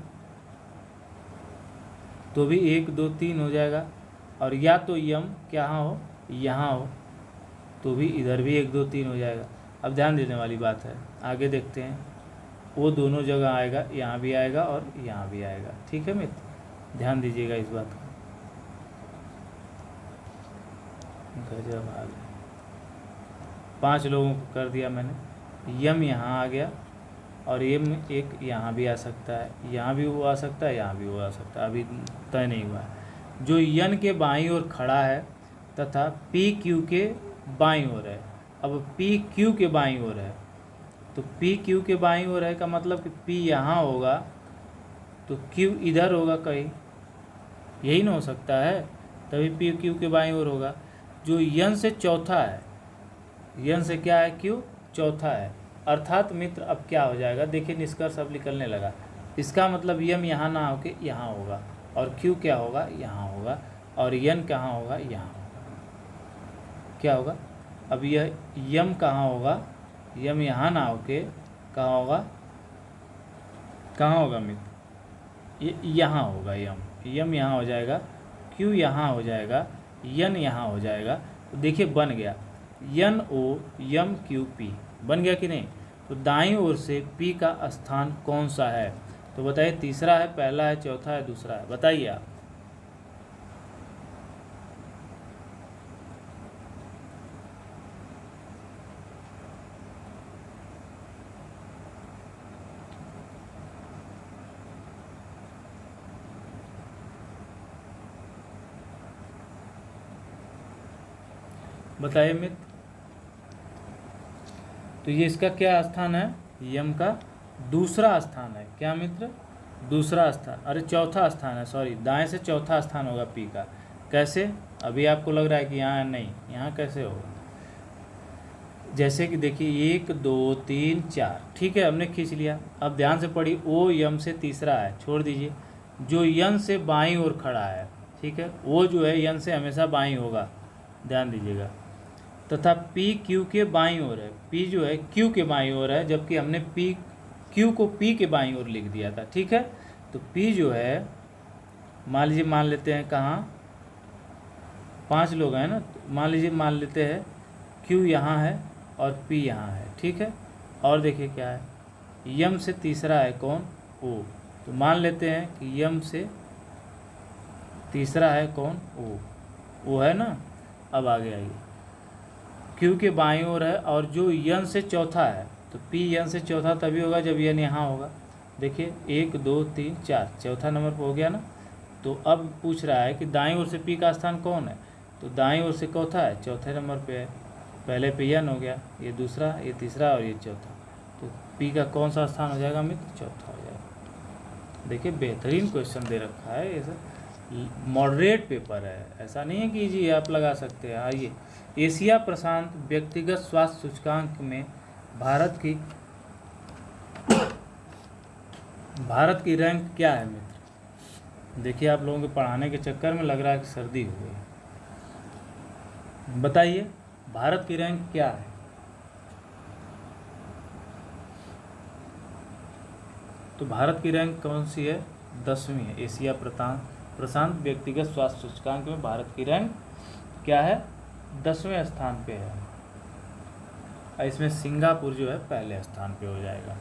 तो भी 1 2 3 हो जाएगा, और या तो यम क्या हो, यहाँ हो तो भी इधर भी 1 2 3 हो जाएगा। अब ध्यान देने वाली बात है, आगे देखते हैं। वो दोनों जगह आएगा, यहाँ भी आएगा और यहाँ भी आएगा, ठीक है मित्र, ध्यान दीजिएगा इस बात को। गजब हाल है, 5 लोगों को कर दिया मैंने। यम यहाँ आ गया और यम एक यहाँ भी आ सकता है, यहाँ भी वो आ सकता है, यहाँ भी वो आ सकता है, अभी तय नहीं हुआ है। जो यन के बाईं ओर खड़ा है तथा पी क्यू के बाईं ओर है। अब पी क्यू के बाईं ओर है, तो पी क्यू के बाईं ओर है का मतलब कि पी यहाँ होगा तो क्यू इधर होगा कहीं, यही ना हो सकता है, तभी पी क्यू के बाईं ओर होगा। जो यन से चौथा है, यन से क्या है, क्यू चौथा है, अर्थात मित्र अब क्या हो जाएगा, देखिए निष्कर्ष अब निकलने लगा। इसका मतलब यम यहाँ ना होके यहाँ होगा, और क्यू क्या होगा, यहाँ होगा, और यन कहाँ होगा, यहाँ होगा। क्या होगा, अब यह यम कहाँ होगा, यम यहाँ ना होके कहाँ होगा, कहाँ होगा मित्र, ये यहाँ होगा। यम यहाँ हो जाएगा, क्यू यहाँ हो जाएगा, यन यहाँ हो जाएगा। तो देखिए बन गया यन ओ यम क्यू पी, बन गया कि नहीं। तो दाईं ओर से पी का स्थान कौन सा है, तो बताइए, तीसरा है, पहला है, चौथा है, दूसरा है, बताइए आप। बताइए मित्र, तो ये इसका क्या स्थान है, यम का दूसरा स्थान है। क्या मित्र, दूसरा स्थान, अरे चौथा स्थान है, सॉरी, दाएं से चौथा स्थान होगा पी का। कैसे, अभी आपको लग रहा है कि यहाँ नहीं, यहाँ कैसे होगा, जैसे कि देखिए 1 2 3 4, ठीक है, हमने खींच लिया। अब ध्यान से पढ़िए, ओ यम से तीसरा है, छोड़ दीजिए। जो यन से बाईं ओर खड़ा है, ठीक है, वो जो है यन से हमेशा बाईं होगा, ध्यान दीजिएगा, तथा पी क्यू के बाईं ओर है। पी जो है क्यू के बाईं ओर है, जबकि हमने पी क्यू को पी के बाईं ओर लिख दिया था, ठीक है। तो पी जो है, मान लीजिए, मान लेते हैं कहाँ, 5 लोग हैं ना, तो मान लीजिए, मान लेते हैं क्यू यहाँ है और पी यहाँ है, ठीक है। और देखिए क्या है, यम से तीसरा है कौन, ओ, तो मान लेते हैं कि यम से तीसरा है कौन, ओ है ना। अब आगे आइए, क्यू के बाईं ओर है, और जो यन से चौथा है, तो पी यन से चौथा तभी होगा जब यन यहाँ होगा। देखिए 1 2 3 4, चौथा नंबर पर हो गया ना। तो अब पूछ रहा है कि दाईं ओर से पी का स्थान कौन है, तो दाईं ओर से कौथा है, चौथे नंबर पे है। पहले पे यन हो गया, ये दूसरा, ये तीसरा और ये चौथा, तो पी का कौन सा स्थान हो जाएगा मित्र, चौथा हो जाएगा। देखिए बेहतरीन क्वेश्चन दे रखा है, ये सर मॉडरेट पेपर है, ऐसा नहीं है कि इजी आप लगा सकते हैं। आइए, एशिया प्रशांत व्यक्तिगत स्वास्थ्य सूचकांक में भारत की रैंक क्या है मित्र। देखिए आप लोगों के पढ़ाने के चक्कर में लग रहा है कि सर्दी हो गई, बताइए भारत की रैंक क्या है। तो भारत की रैंक कौन सी है, 10वीं है। एशिया प्रशांत व्यक्तिगत स्वास्थ्य सूचकांक में भारत की रैंक क्या है, 10वें स्थान पे है। इसमें सिंगापुर जो है पहले स्थान पे हो जाएगा।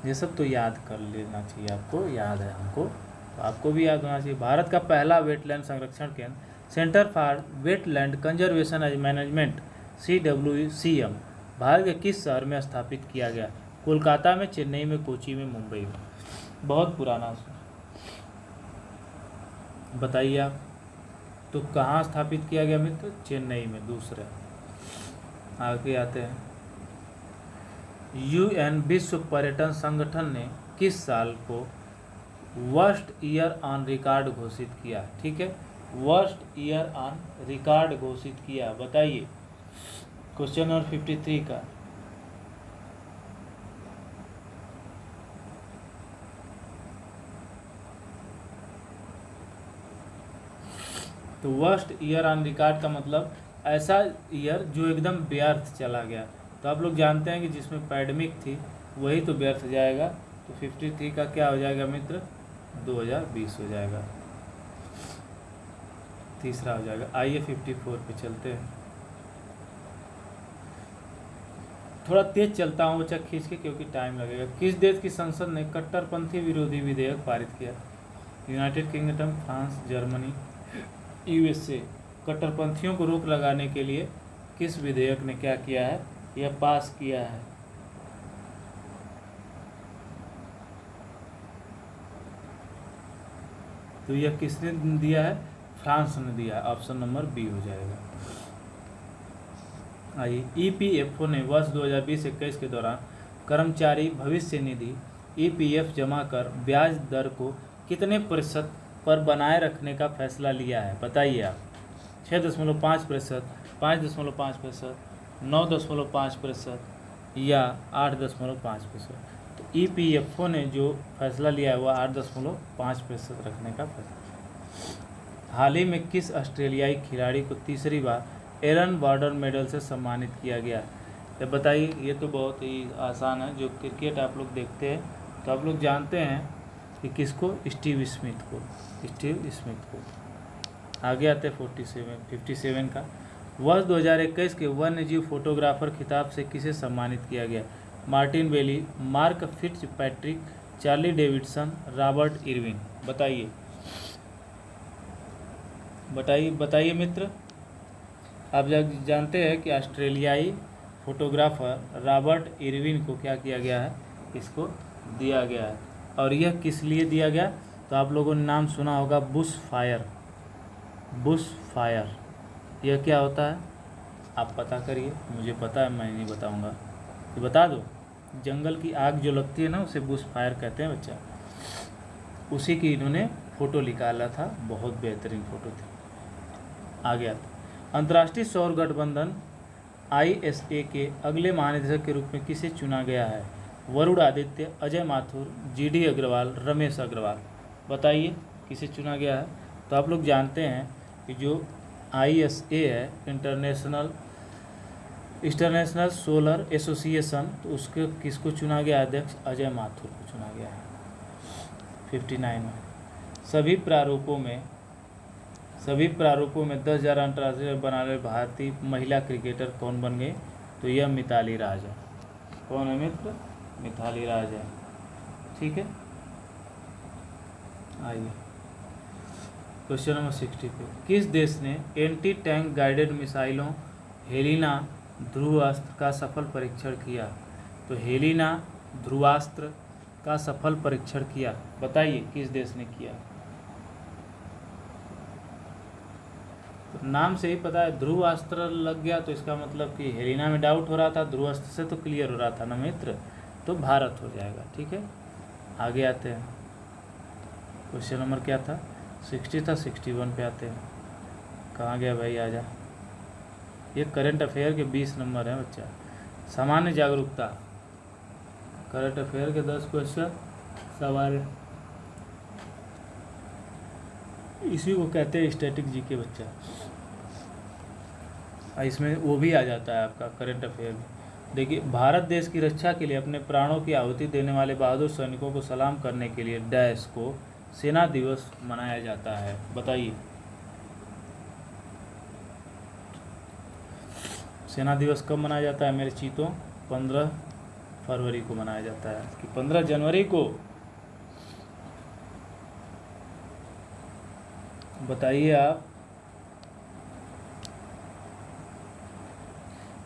ये सब तो याद कर लेना चाहिए, आपको याद है हमको, तो आपको भी याद होना चाहिए। भारत का पहला वेटलैंड संरक्षण केंद्र centre for wetland conservation and management CWCM Bharat के किस शहर में स्थापित किया गया, कोलकाता में, चेन्नई में, कोची में, मुंबई में। बहुत पुराना, बताइए आप। तो कहाँ स्थापित किया गया मित्र? चेन्नई में। दूसरा आगे आते हैं, यूएन विश्व पर्यटन संगठन ने किस साल को वर्स्ट ईयर ऑन रिकॉर्ड घोषित किया? ठीक है, वर्स्ट ईयर ऑन रिकॉर्ड घोषित किया, बताइए। क्वेश्चन नंबर 53 का। तो वर्स्ट ईयर ऑन रिकॉर्ड का मतलब ऐसा ईयर जो एकदम व्यर्थ चला गया। तो आप लोग जानते हैं कि जिसमें पैंडेमिक थी वही तो व्यर्थ जाएगा। तो 53 का क्या हो जाएगा मित्र? 2020 हो जाएगा, तीसरा हो जाएगा। आइए 54 पे चलते हैं। थोड़ा तेज चलता हूँ बच्चा खींच के, क्योंकि टाइम लगेगा। किस देश की संसद ने कट्टरपंथी विरोधी विधेयक पारित किया? United Kingdom, France, Germany, USA. कट्टरपंथियों को रोक लगाने के लिए किस विधेयक ने क्या किया है या पास किया है? तो यह किसने दिया है? फ्रांस ने दिया है। ऑप्शन नंबर बी हो जाएगा। आइए, ईपीएफओ ने वर्ष 2020-21 के दौरान कर्मचारी भविष्य निधि ईपीएफ जमा कर ब्याज दर को कितने प्रतिशत पर बनाए रखने का फैसला लिया है? बताइए आप। 6.5%, 5.5%, 9.5% या 8.5%। तो ईपीएफओ ने जो फैसला लिया है वह 8.5% रखने का फैसला। हाल ही में किस ऑस्ट्रेलियाई खिलाड़ी को तीसरी बार एलन बॉर्डर मेडल से सम्मानित किया गया? तो बताइए। ये तो बहुत ही आसान है। जो क्रिकेट आप लोग देखते हैं तो आप लोग जानते हैं कि किसको? स्टीव स्मिथ को। स्टीव स्मिथ को। आगे आते हैं 57 का। वर्ष 2021 के वन्यजीव फोटोग्राफर खिताब से किसे सम्मानित किया गया? Martin Bailey, Mark Fitzpatrick, Charlie Davidson, Robert Irwin. बताइए बताइए मित्र। आप जानते हैं कि ऑस्ट्रेलियाई फोटोग्राफर रॉबर्ट इरविन को क्या किया गया है? इसको दिया गया है। और यह किस लिए दिया गया? तो आप लोगों ने नाम सुना होगा बुश फायर। बुश फायर यह क्या होता है? आप पता करिए, मुझे पता है, मैं नहीं बताऊंगा। तो बता दो। जंगल की आग जो लगती है ना, उसे बुश फायर कहते हैं बच्चा। उसी की इन्होंने फ़ोटो निकाला था, बहुत बेहतरीन फ़ोटो थी। आगे आता, अंतर्राष्ट्रीय सौर गठबंधन ISA के अगले महानिदेशक के रूप में किसे चुना गया है? वरुण आदित्य, अजय माथुर, GD अग्रवाल, रमेश अग्रवाल। बताइए किसे चुना गया है? तो आप लोग जानते हैं कि जो ISA है, इंटरनेशनल सोलर एसोसिएशन, तो उसके किसको चुना गया? अध्यक्ष अजय माथुर को चुना गया है। 59 में सभी प्रारूपों में 10,000 अंतर्राष्ट्रीय बनाने भारतीय महिला क्रिकेटर कौन बन गए? तो यह मिताली राज है। कौन है मित्र? मिताली राज है। ठीक है। आइए क्वेश्चन नंबर 60 पे। किस देश ने एंटी टैंक गाइडेड मिसाइलों हेलिना ध्रुवास्त्र का सफल परीक्षण किया? तो हेलिना ध्रुवास्त्र का सफल परीक्षण किया, बताइए किस देश ने किया? तो नाम से ही पता है, ध्रुवास्त्र लग गया तो इसका मतलब कि हेलिना में डाउट हो रहा था, ध्रुवास्त्र से तो क्लियर हो रहा था ना मित्र, तो भारत हो जाएगा। ठीक है। आगे आते हैं। क्वेश्चन नंबर क्या था? 60 था, 61 पे आते हैं। कहाँ गया भाई? आजा। ये करंट अफेयर के 20 नंबर है बच्चा। सामान्य जागरूकता, करंट अफेयर के 10 क्वेश्चन सवाल, इसी को कहते हैं स्टैटिक जीके बच्चा। इसमें वो भी आ जाता है आपका करंट अफेयर में। देखिए, भारत देश की रक्षा के लिए अपने प्राणों की आहुति देने वाले बहादुर सैनिकों को सलाम करने के लिए डैश को सेना दिवस मनाया जाता है। बताइए सेना दिवस कब मनाया जाता है मेरे चीतों? 15 फरवरी को मनाया जाता है कि 15 जनवरी को? बताइए आप।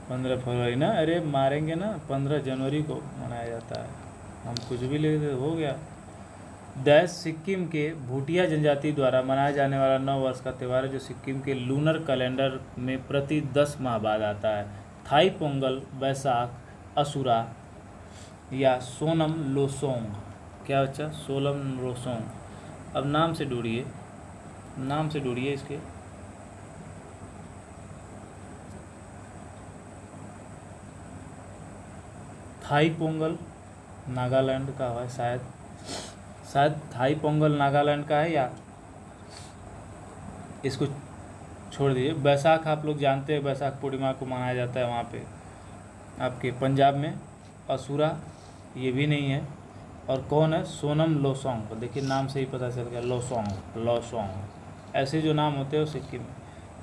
15 फरवरी ना? अरे मारेंगे ना, 15 जनवरी को मनाया जाता है। हम कुछ भी ले हो गया। देश सिक्किम के भूटिया जनजाति द्वारा मनाया जाने वाला नव वर्ष का त्यौहार है जो सिक्किम के लूनर कैलेंडर में प्रति 10 माह बाद आता है। थाई पोंगल, बैसाख, असुरा या सोनम लोसोंग। क्या बच्चा? सोलम लोसोंग। अब नाम से ढूंढिए इसके। थाई पोंगल नागालैंड का है शायद थाई पोंगल नागालैंड का है, या इसको छोड़ दीजिए। बैसाख आप लोग जानते हैं, बैसाख पूर्णिमा को मनाया जाता है वहाँ पे आपके पंजाब में। असुरा ये भी नहीं है। और कौन है? सोनम लोसोंग। देखिए नाम से ही पता चल गया, लोसोंग। ऐसे जो नाम होते हैं वो सिक्किम में।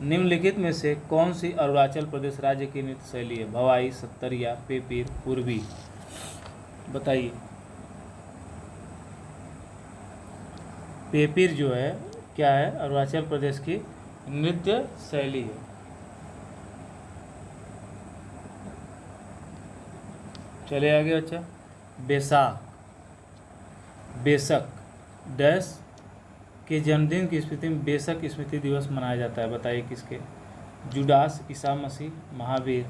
निम्नलिखित में से कौन सी अरुणाचल प्रदेश राज्य की नृत्य शैली है? भवाई, सत्तरिया, पेपीर, पूर्वी। बताइए। पेपीर जो है क्या है? अरुणाचल प्रदेश की नृत्य शैली है। चले आगे बच्चा। बेशक डैश के जन्मदिन की स्मृति में बेशक स्मृति दिवस मनाया जाता है। बताइए किसके? जुडास, ईसा मसीह, महावीर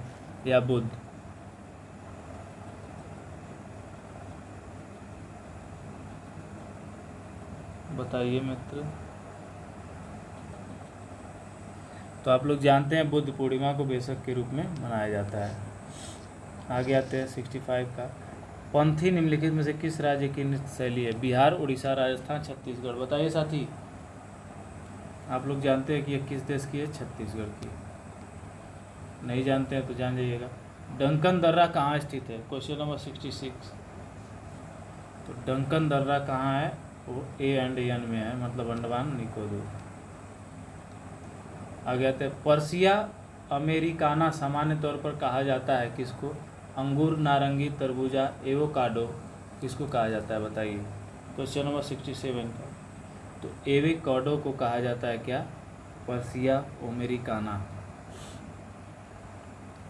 या बुद्ध। बताइए मित्र। तो आप लोग जानते हैं बुद्ध पूर्णिमा को बेशक के रूप में मनाया जाता है। आगे आते हैं 65 का। पंथी निम्नलिखित में से किस राज्य की नृत्य शैली है? बिहार, उड़ीसा, राजस्थान, छत्तीसगढ़। बताइए साथी। आप लोग जानते हैं कि यह किस देश की है? छत्तीसगढ़ की। नहीं जानते हैं तो जान जाइएगा। डंकन दर्रा कहाँ स्थित है? Question number 66। तो डंकन दर्रा कहाँ है? वो A&N में है, मतलब अंडमान निकोबार। आगे आते हैं। पर्सिया अमेरिकाना सामान्य तौर पर कहा जाता है किसको? अंगूर, नारंगी, तरबूजा, एवोकाडो किसको कहा जाता है? बताइए। क्वेश्चन नंबर 67 का। तो एवोकाडो को कहा जाता है क्या? Persia Americana.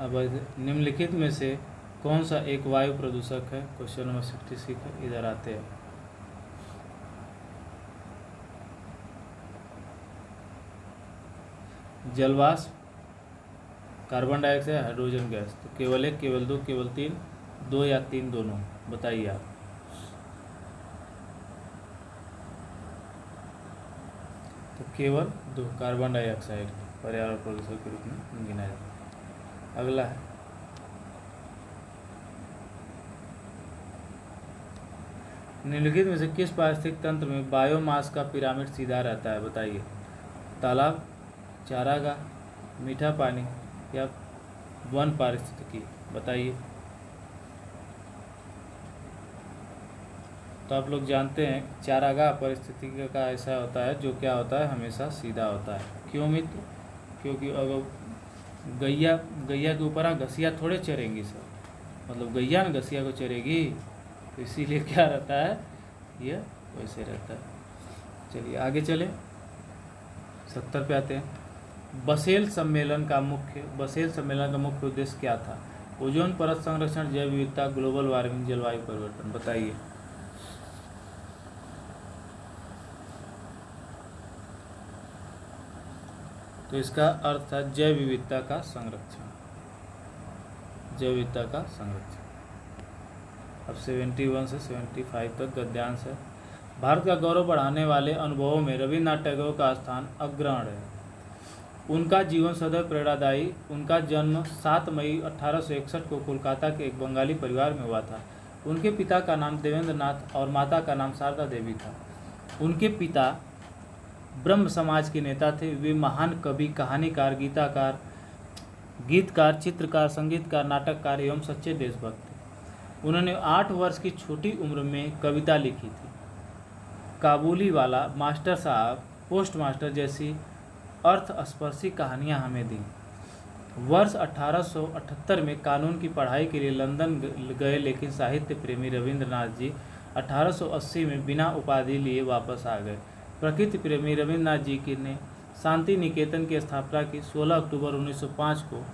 अब निम्नलिखित में से कौन सा एक वायु प्रदूषक है? क्वेश्चन नंबर 66 है। इधर आते हैं। जलवाष्प, कार्बन डाइऑक्साइड, हाइड्रोजन गैस। तो केवल 1, केवल 2, केवल 3, 2 या 3 दोनों। बताइए आप। तो केवल 2 कार्बन डाइऑक्साइड पर्यावरण प्रदूषक के रूप में गिना जाता है। अगला है निम्नलिखित में से किस पारिस्थितिक तंत्र में बायोमास का पिरामिड सीधा रहता है? बताइए। तालाब, चारागाह, मीठा पानी या वन पारिस्थितिकी। बताइए। तो आप लोग जानते हैं चारागाह पारिस्थितिकी का ऐसा होता है जो क्या होता है? हमेशा सीधा होता है। क्यों मित्र? क्योंकि अगर गैया के ऊपर घसिया थोड़े चरेंगी सर, मतलब गैया ना घसिया को चरेगी, तो इसीलिए क्या रहता है? ये वैसे रहता है। चलिए आगे चले। 70 पे आते हैं। बसेल सम्मेलन का मुख्य उद्देश्य क्या था? ओजोन परत संरक्षण, जैव विविधता, ग्लोबल वार्मिंग, जलवायु परिवर्तन। बताइए। तो इसका अर्थ था जैव विविधता का संरक्षण। अब 71 से 75 तक गद्यांश है। भारत का गौरव बढ़ाने वाले अनुभवों में रविन्द्रनाथ टैगोर का स्थान अग्रणी है। उनका जीवन सदैव प्रेरणादायी। उनका जन्म 7 मई 1861 को कोलकाता के एक बंगाली परिवार में हुआ था। उनके पिता का नाम देवेंद्र नाथ और माता का नाम शारदा देवी था। उनके पिता ब्रह्म समाज के नेता थे। वे महान कवि, कहानीकार, गीतकार, चित्रकार, संगीतकार, नाटककार एवं सच्चे देशभक्त थे। उन्होंने 8 वर्ष की छोटी उम्र में कविता लिखी थी। काबुली वाला, मास्टर साहब, पोस्टमास्टर जैसी अर्थस्पर्शी कहानियां हमें दी। वर्ष 1878 में कानून की पढ़ाई के लिए लंदन गए, लेकिन साहित्य प्रेमी रविंद्रनाथ जी 1880 में बिना उपाधि लिए वापस आ गए। प्रकृति प्रेमी रविंद्रनाथ जी ने शांति निकेतन की स्थापना की। 16 अक्टूबर 1905 को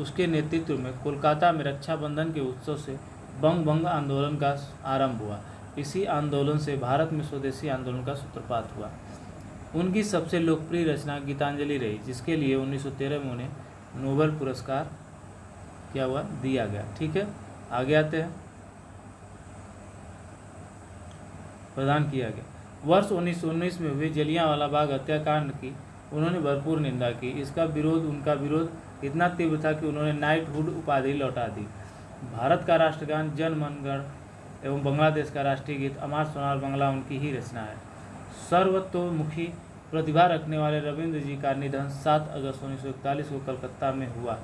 उसके नेतृत्व में कोलकाता में रक्षाबंधन के उत्सव से बंग आंदोलन का आरंभ हुआ। इसी आंदोलन से भारत में स्वदेशी आंदोलन का सूत्रपात हुआ। उनकी सबसे लोकप्रिय रचना गीतांजलि रही, जिसके लिए 1913 में उन्हें नोबेल पुरस्कार क्या हुआ, दिया गया। ठीक है, आगे आते हैं, प्रदान किया गया। वर्ष 1919 में हुए जलियांवाला बाग हत्याकांड की उन्होंने भरपूर निंदा की। उनका विरोध इतना तीव्र था कि उन्होंने नाइटहुड उपाधि लौटा दी। भारत का राष्ट्रगान जन मन गण एवं बांग्लादेश का राष्ट्रीय गीत अमार सोनार बांग्ला उनकी ही रचना है। सर्वतोमुखी प्रतिभा रखने वाले रविंद्र जी का निधन 7 अगस्त 1941 को कलकत्ता में हुआ।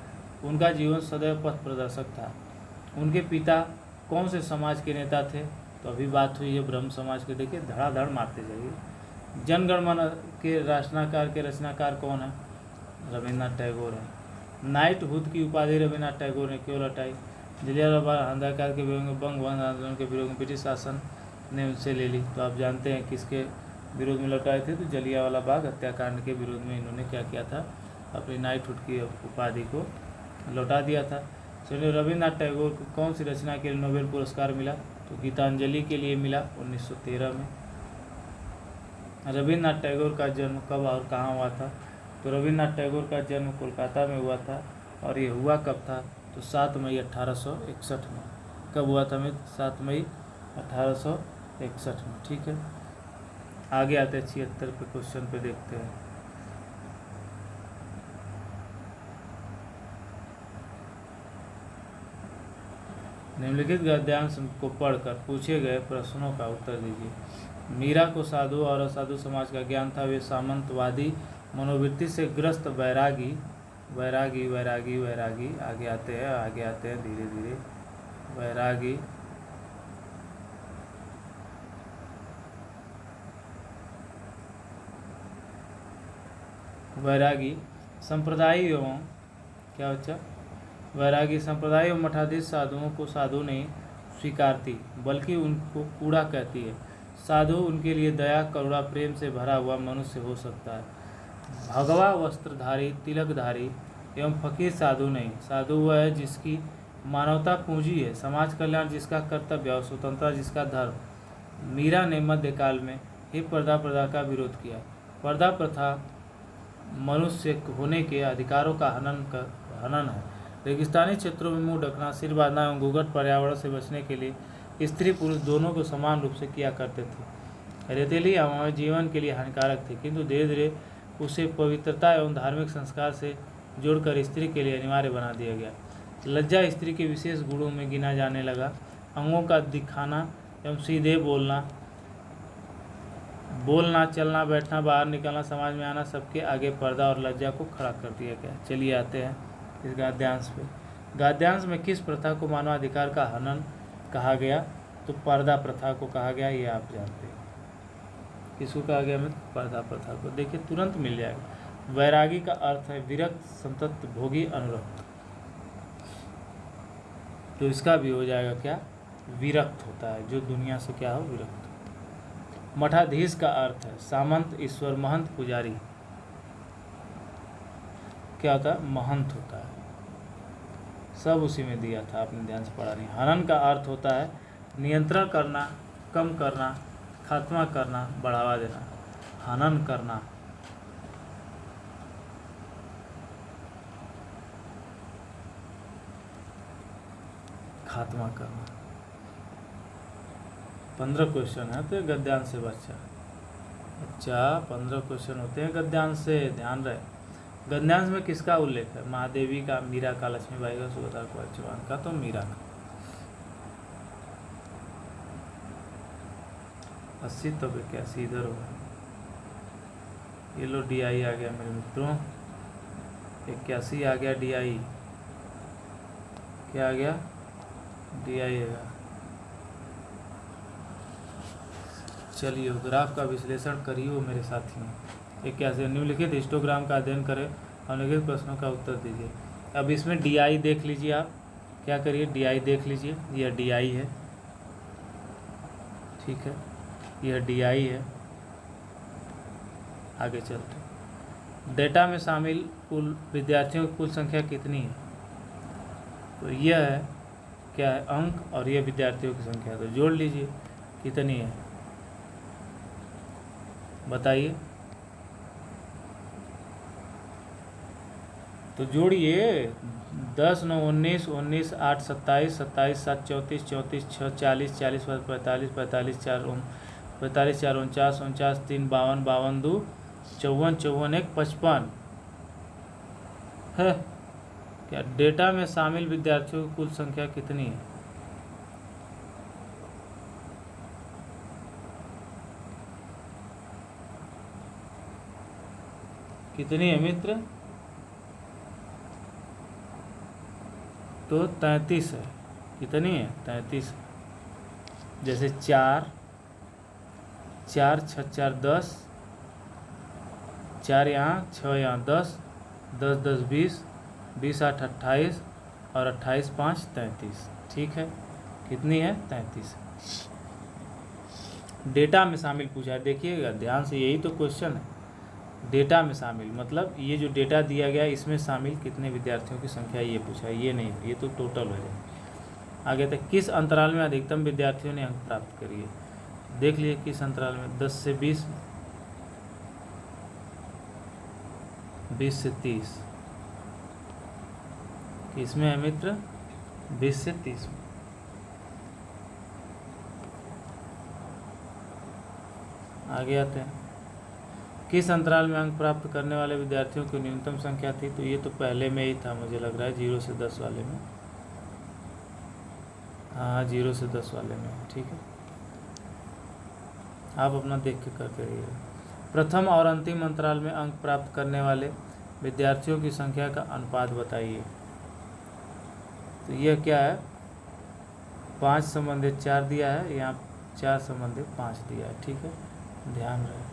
उनका जीवन सदैव पथ प्रदर्शक था। उनके पिता कौन से समाज के नेता थे, तो अभी बात हुई है ब्रह्म समाज के। देखिए धड़ाधड़ मारते जाइए। जनगण मन के रचनाकार कौन है, रविन्द्रनाथ टैगोर है। नाइटहुड की उपाधि रविन्द्रनाथ टैगोर ने क्यों लौटाई, जलियांवाला बाग हत्याकांड के विरोध में बंग आंदोलन के विरोध में ब्रिटिश शासन ने उनसे ले ली। तो आप जानते हैं किसके विरोध में लौटाए थे, तो जलियांवाला बाग हत्याकांड के विरोध में इन्होंने क्या किया था, अपनी नाइटहुड की उपाधि को लौटा दिया था। चलिए, रविन्द्रनाथ टैगोर को कौन सी रचना के लिए नोबेल पुरस्कार मिला, तो गीतांजलि के लिए मिला 1913 में। रविन्द्रनाथ टैगोर का जन्म कब और कहाँ हुआ था, तो रविन्द्रनाथ टैगोर का जन्म कोलकाता में हुआ था। और ये हुआ कब था, तो 7 मई 1861 में। कब हुआ था मैं, 7 मई 1861 में। ठीक है, आगे आते हैं 76 पे क्वेश्चन पे, देखते हैं। निम्नलिखित गद्यांश को पढ़कर पूछे गए प्रश्नों का उत्तर दीजिए। मीरा को साधु और असाधु समाज का ज्ञान था। वे सामंतवादी मनोवृत्ति से ग्रस्त वैरागी आगे आते हैं धीरे धीरे। वैरागी संप्रदाय एवं क्या बच्चा, वैरागी संप्रदाय एवं मठाधीश साधुओं को साधु नहीं स्वीकारती, बल्कि उनको कूड़ा कहती है। साधु उनके लिए दया, करुणा, प्रेम से भरा हुआ मनुष्य हो सकता है। भगवा वस्त्रधारी, तिलकधारी एवं फकीर साधु नहीं। साधु वह है जिसकी मानवता पूंजी है, समाज कल्याण जिसका कर्तव्य और स्वतंत्रता जिसका धर्म। मीरा ने मध्यकाल में ही पर्दा प्रथा का विरोध किया। पर्दा प्रथा मनुष्य होने के अधिकारों का हनन है। रेगिस्तानी क्षेत्रों में मुंह ढकना, सिर बांधना एवं घूंघट पर्यावरण से बचने के लिए स्त्री पुरुष दोनों को समान रूप से किया करते थे। रेतीली हवाएं जीवन के लिए हानिकारक थी, किंतु धीरे धीरे उसे पवित्रता एवं धार्मिक संस्कार से जोड़कर स्त्री के लिए अनिवार्य बना दिया गया। लज्जा स्त्री के विशेष गुणों में गिना जाने लगा। अंगों का दिखाना एवं सीधे बोलना, चलना, बैठना, बाहर निकलना, समाज में आना, सबके आगे पर्दा और लज्जा को खड़ा कर दिया गया। चलिए आते हैं इस गद्यांश पे। गद्यांश में किस प्रथा को मानवाधिकार का हनन कहा गया, तो पर्दा प्रथा को कहा गया। ये आप जानते हैं किसको कहा गया, मैं पर्दा प्रथा को। देखिए तुरंत मिल जाएगा। वैरागी का अर्थ है विरक्त, संतप्त, भोगी, अनुरक्त। तो इसका भी हो जाएगा क्या, विरक्त होता है, जो दुनिया से क्या हो, विरक्त। मठाधीश का अर्थ है सामंत, ईश्वर, महंत, पुजारी। क्या होता है, महंत होता है। सब उसी में दिया था, आपने ध्यान से पढ़ा नहीं। हनन का अर्थ होता है नियंत्रण करना, कम करना, खात्मा करना, बढ़ावा देना। हनन करना, खात्मा करना। 15 क्वेश्चन है तो गद्यांश से बच्चा। अच्छा 15 क्वेश्चन होते हैं गद्यांश से, ध्यान रहे। गद्यांश में किसका उल्लेख है, महादेवी का, मीरा का, लक्ष्मीबाई का, सुभद्रा का, चौहान का, तो मीरा का। 80 तो 81 इधर होगा। ये लो DI आ गया मेरे मित्रों, 81 आ गया DI। क्या आ गया, DI आएगा। चलिए ग्राफ का विश्लेषण करिए मेरे साथियों। 81 निम्नलिखित हिस्टोग्राम का अध्ययन करें और निम्नलिखित प्रश्नों का उत्तर दीजिए। अब इसमें DI देख लीजिए, आप क्या करिए, DI देख लीजिए। यह DI है, ठीक है, यह DI है। आगे चलते। डेटा में शामिल कुल विद्यार्थियों की कुल संख्या कितनी है, तो यह है क्या है, अंक, और यह विद्यार्थियों की संख्या। तो जोड़ लीजिए कितनी है बताइए। तो जोड़िए, 10 9 19, 19 8 27, 27 7 34, 34 6 40, 40 5 45, 45 4 45 4 49, 49 3 52, 52 2 54, 54 1 55 है। क्या डेटा में शामिल विद्यार्थियों की कुल संख्या कितनी है? कितनी है मित्र? तो 33 है। कितनी है? 33। जैसे 4 4 6 4 10, 4 यहाँ 6 यहाँ 10, 10 10 20, 20 8 28 और 28 5 33। ठीक है, कितनी है? 33। डेटा में शामिल पूछा है, देखिएगा ध्यान से, यही तो क्वेश्चन है। डेटा में शामिल मतलब ये जो डेटा दिया गया है इसमें शामिल कितने विद्यार्थियों की संख्या, ये पूछा है, ये नहीं, ये तो टोटल हो जाए। आगे तक किस अंतराल में अधिकतम विद्यार्थियों ने अंक प्राप्त करिए? देख लिए किस अंतराल में, 10 से 20, 20 से 30। किसमें है मित्र? 20 से 30 में। आगे आते हैं, किस अंतराल में अंक प्राप्त करने वाले विद्यार्थियों की न्यूनतम संख्या थी? तो ये तो पहले में ही था, मुझे लग रहा है 0 से 10 वाले में। हाँ 0 से 10 वाले में, ठीक है। आप अपना देख के करते रहिएगा। प्रथम और अंतिम अंतराल में अंक प्राप्त करने वाले विद्यार्थियों की संख्या का अनुपात बताइए। तो यह क्या है, 5 संबंधित 4 दिया है, यहाँ 4 संबंधित 5 दिया है, ठीक है, ध्यान रहे।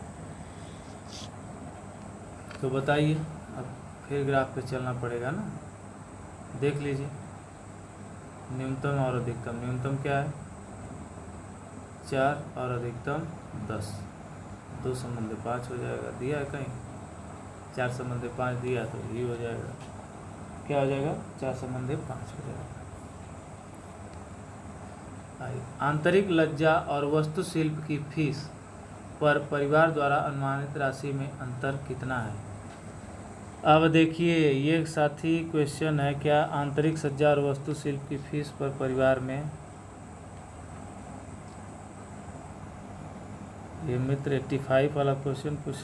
तो बताइए, अब फिर ग्राफ पे चलना पड़ेगा ना। देख लीजिए, न्यूनतम और अधिकतम। न्यूनतम क्या है? 4 और अधिकतम 10। 2 संबंधित 5 हो जाएगा, दिया है कहीं? 4 संबंधित 5 दिया तो ये हो जाएगा, क्या हो जाएगा? 4 संबंधित 5 हो जाएगा। आंतरिक लज्जा और वास्तुशिल्प की फीस पर परिवार द्वारा अनुमानित राशि में अंतर कितना है? अब देखिए, ये साथी क्वेश्चन है, क्या आंतरिक सज्जा और वास्तुशिल्प की फीस पर परिवार में, ये मित्र 85 वाला क्वेश्चन कुछ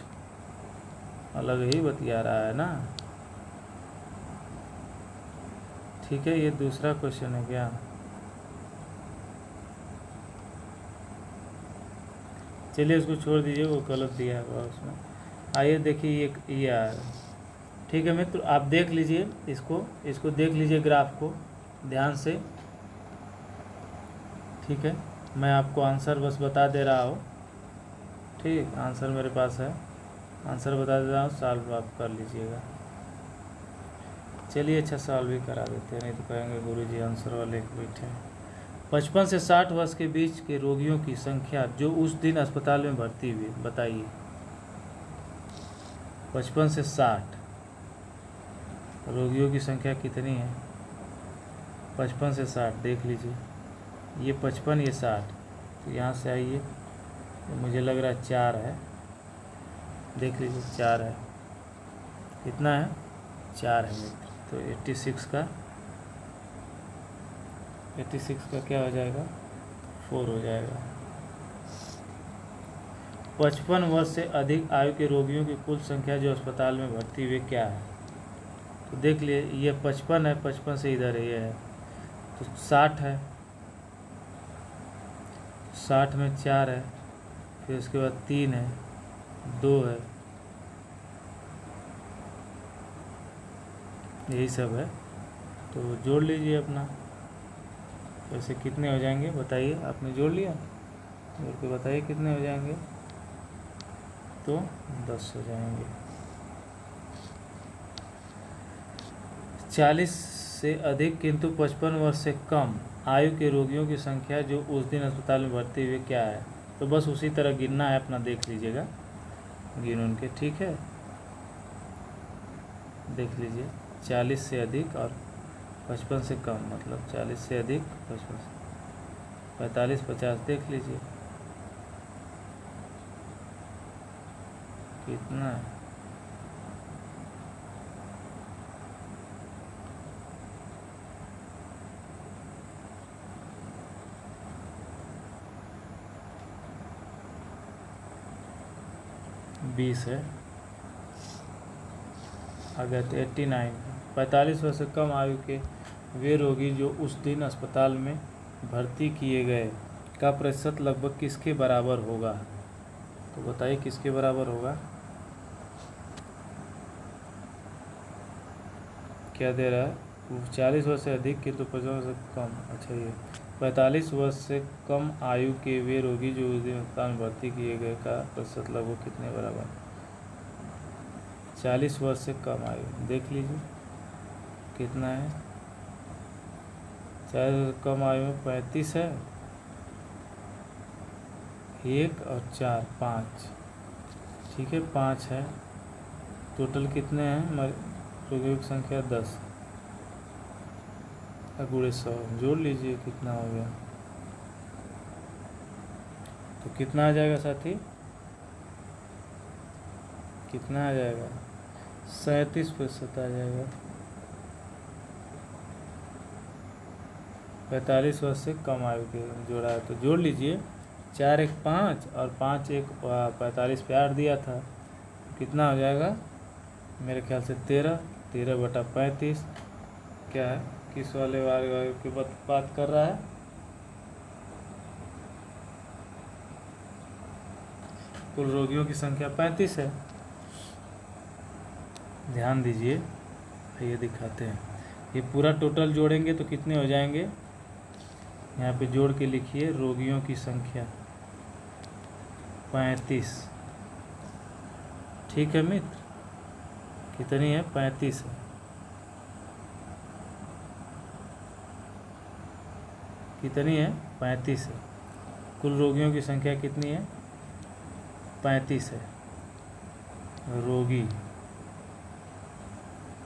अलग ही बतिया रहा है ना। ठीक है, ये दूसरा क्वेश्चन है क्या? चलिए इसको छोड़ दीजिए, वो गलत दिया है उसमें। आइए देखिए, ये आ रहा है। ठीक है मित्र, आप देख लीजिए इसको देख लीजिए ग्राफ को ध्यान से। ठीक है, मैं आपको आंसर बस बता दे रहा हूँ। ठीक, आंसर मेरे पास है, आंसर बता दे रहा हूँ, सॉल्व आप कर लीजिएगा। चलिए अच्छा सॉल्व भी करा देते हैं, नहीं तो कहेंगे गुरुजी आंसर वाले बैठे हैं। 55 से 60 वर्ष के बीच के रोगियों की संख्या जो उस दिन अस्पताल में भर्ती हुए, बताइए। 55 से 60 रोगियों की संख्या कितनी है? 55 से 60 देख लीजिए, ये 55 ये 60, तो यहाँ से आइए, तो मुझे लग रहा है 4 है, देख लीजिए 4 है। कितना है? 4 है मित्र। तो 86 का क्या हो जाएगा? 4 हो जाएगा। 55 वर्ष से अधिक आयु के रोगियों की कुल संख्या जो अस्पताल में भर्ती हुए क्या है? तो देख लिए, ये 55 है, 55 से इधर ये है, तो 60 है, 60 में 4 है, फिर उसके बाद 3 है, 2 है, यही सब है। तो जोड़ लीजिए अपना, वैसे कितने हो जाएंगे बताइए? आपने जोड़ लिया, जोड़ के बताइए कितने हो जाएंगे? तो 10 हो जाएंगे। 40 से अधिक किंतु 55 वर्ष से कम आयु के रोगियों की संख्या जो उस दिन अस्पताल में भर्ती हुए क्या है? तो बस उसी तरह गिनना है, अपना देख लीजिएगा, गिन उनके, ठीक है। देख लीजिए, 40 से अधिक और 55 से कम, मतलब 40 से अधिक 55 से 45 50, देख लीजिए कितना है? बीस है। आगे तो 89। 45 वर्ष से कम आयु के वे रोगी जो उस दिन अस्पताल में भर्ती किए गए का प्रतिशत लगभग किसके बराबर होगा? तो बताइए किसके बराबर होगा? क्या दे रहा है? 40 वर्ष से अधिक किंतु 50 वर्ष से कम। अच्छा, ये 45 वर्ष से कम आयु के वे रोगी जो उस दिन अस्पताल में भर्ती किए गए का प्रतिशत लगभग कितने बराबर? 40 वर्ष से कम आयु, देख लीजिए कितना है। 40 वर्ष से कम आयु में 35 है, 1 और 4 5, ठीक है 5 है। टोटल कितने हैं हमारे रोगियों की संख्या? 10 गुणे 100 जोड़ लीजिए कितना हो गया। तो कितना आ जाएगा साथी? कितना आ जाएगा? 37% आ जाएगा। 45 वर्ष से कम आयु के जोड़ा है तो जोड़ लीजिए। 4 1 5 और 5 1 45 पे 8 दिया था, कितना हो जाएगा? मेरे ख्याल से 13/35। क्या है, किस वाले वाले की बात कर रहा है? कुल रोगियों की संख्या 35 है। ध्यान दीजिए, ये दिखाते हैं। ये पूरा टोटल जोड़ेंगे तो कितने हो जाएंगे? यहाँ पे जोड़ के लिखिए, रोगियों की संख्या 35। ठीक है मित्र, कितनी है? 35 है। कितनी है? 35 है। कुल रोगियों की संख्या कितनी है? 35 है। रोगी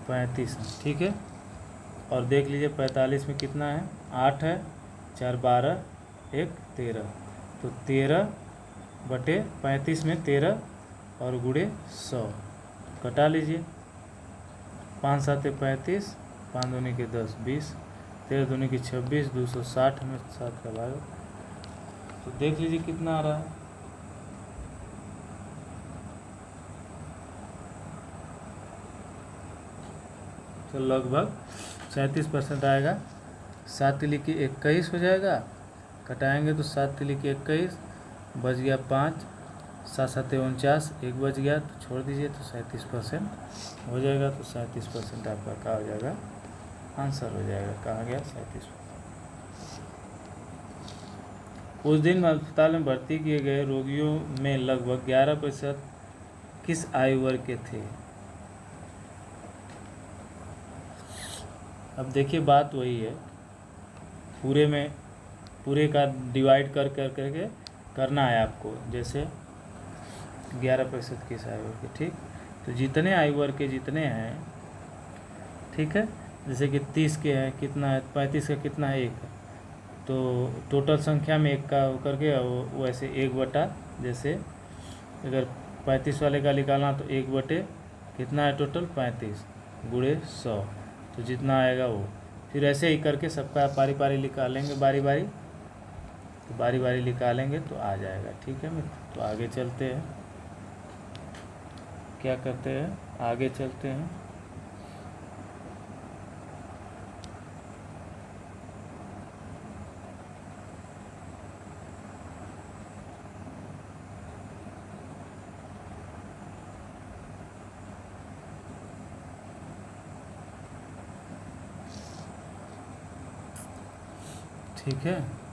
35 है, ठीक है। और देख लीजिए 45 में कितना है? 8 है, 4 12, 1 13। तो 13/35 में 13 और गुणे 100 कटा लीजिए। 5 7 35, 5 दूनी के 10 20, 13 दूनी की 26, 260 में 7 का भाग। तो देख लीजिए कितना आ रहा है। तो लगभग 37% आएगा। 7 तिली की 21 हो जाएगा, कटाएंगे तो 7 तिली की 21 बच गया 5, 7 7 49, 1 बच गया तो छोड़ दीजिए, तो 37% हो जाएगा। तो 37% आपका क्या हो जाएगा? आंसर हो जाएगा। कहाँ गया? 37%। उस दिन अस्पताल में भर्ती किए गए रोगियों में लगभग 11% किस आयु वर्ग के थे? अब देखिए बात वही है, पूरे का डिवाइड कर करके करना है आपको। जैसे 11% किस आयु वर्ग के, ठीक। तो जितने आयु वर्ग के जितने हैं, ठीक है, जैसे कि 30 के हैं कितना है? 35 का कितना है? 1 है। तो टोटल संख्या में 1 का करके वैसे 1 जैसे अगर 35 वाले का निकालना तो 1 कितना है टोटल? 35 गुणे 100, तो जितना आएगा वो। फिर ऐसे ही करके सबका बारी बारी निकालेंगे, बारी बारी निकालेंगे तो आ जाएगा। ठीक है मित्र, तो आगे चलते हैं। क्या करते हैं? आगे चलते हैं। ठीक है।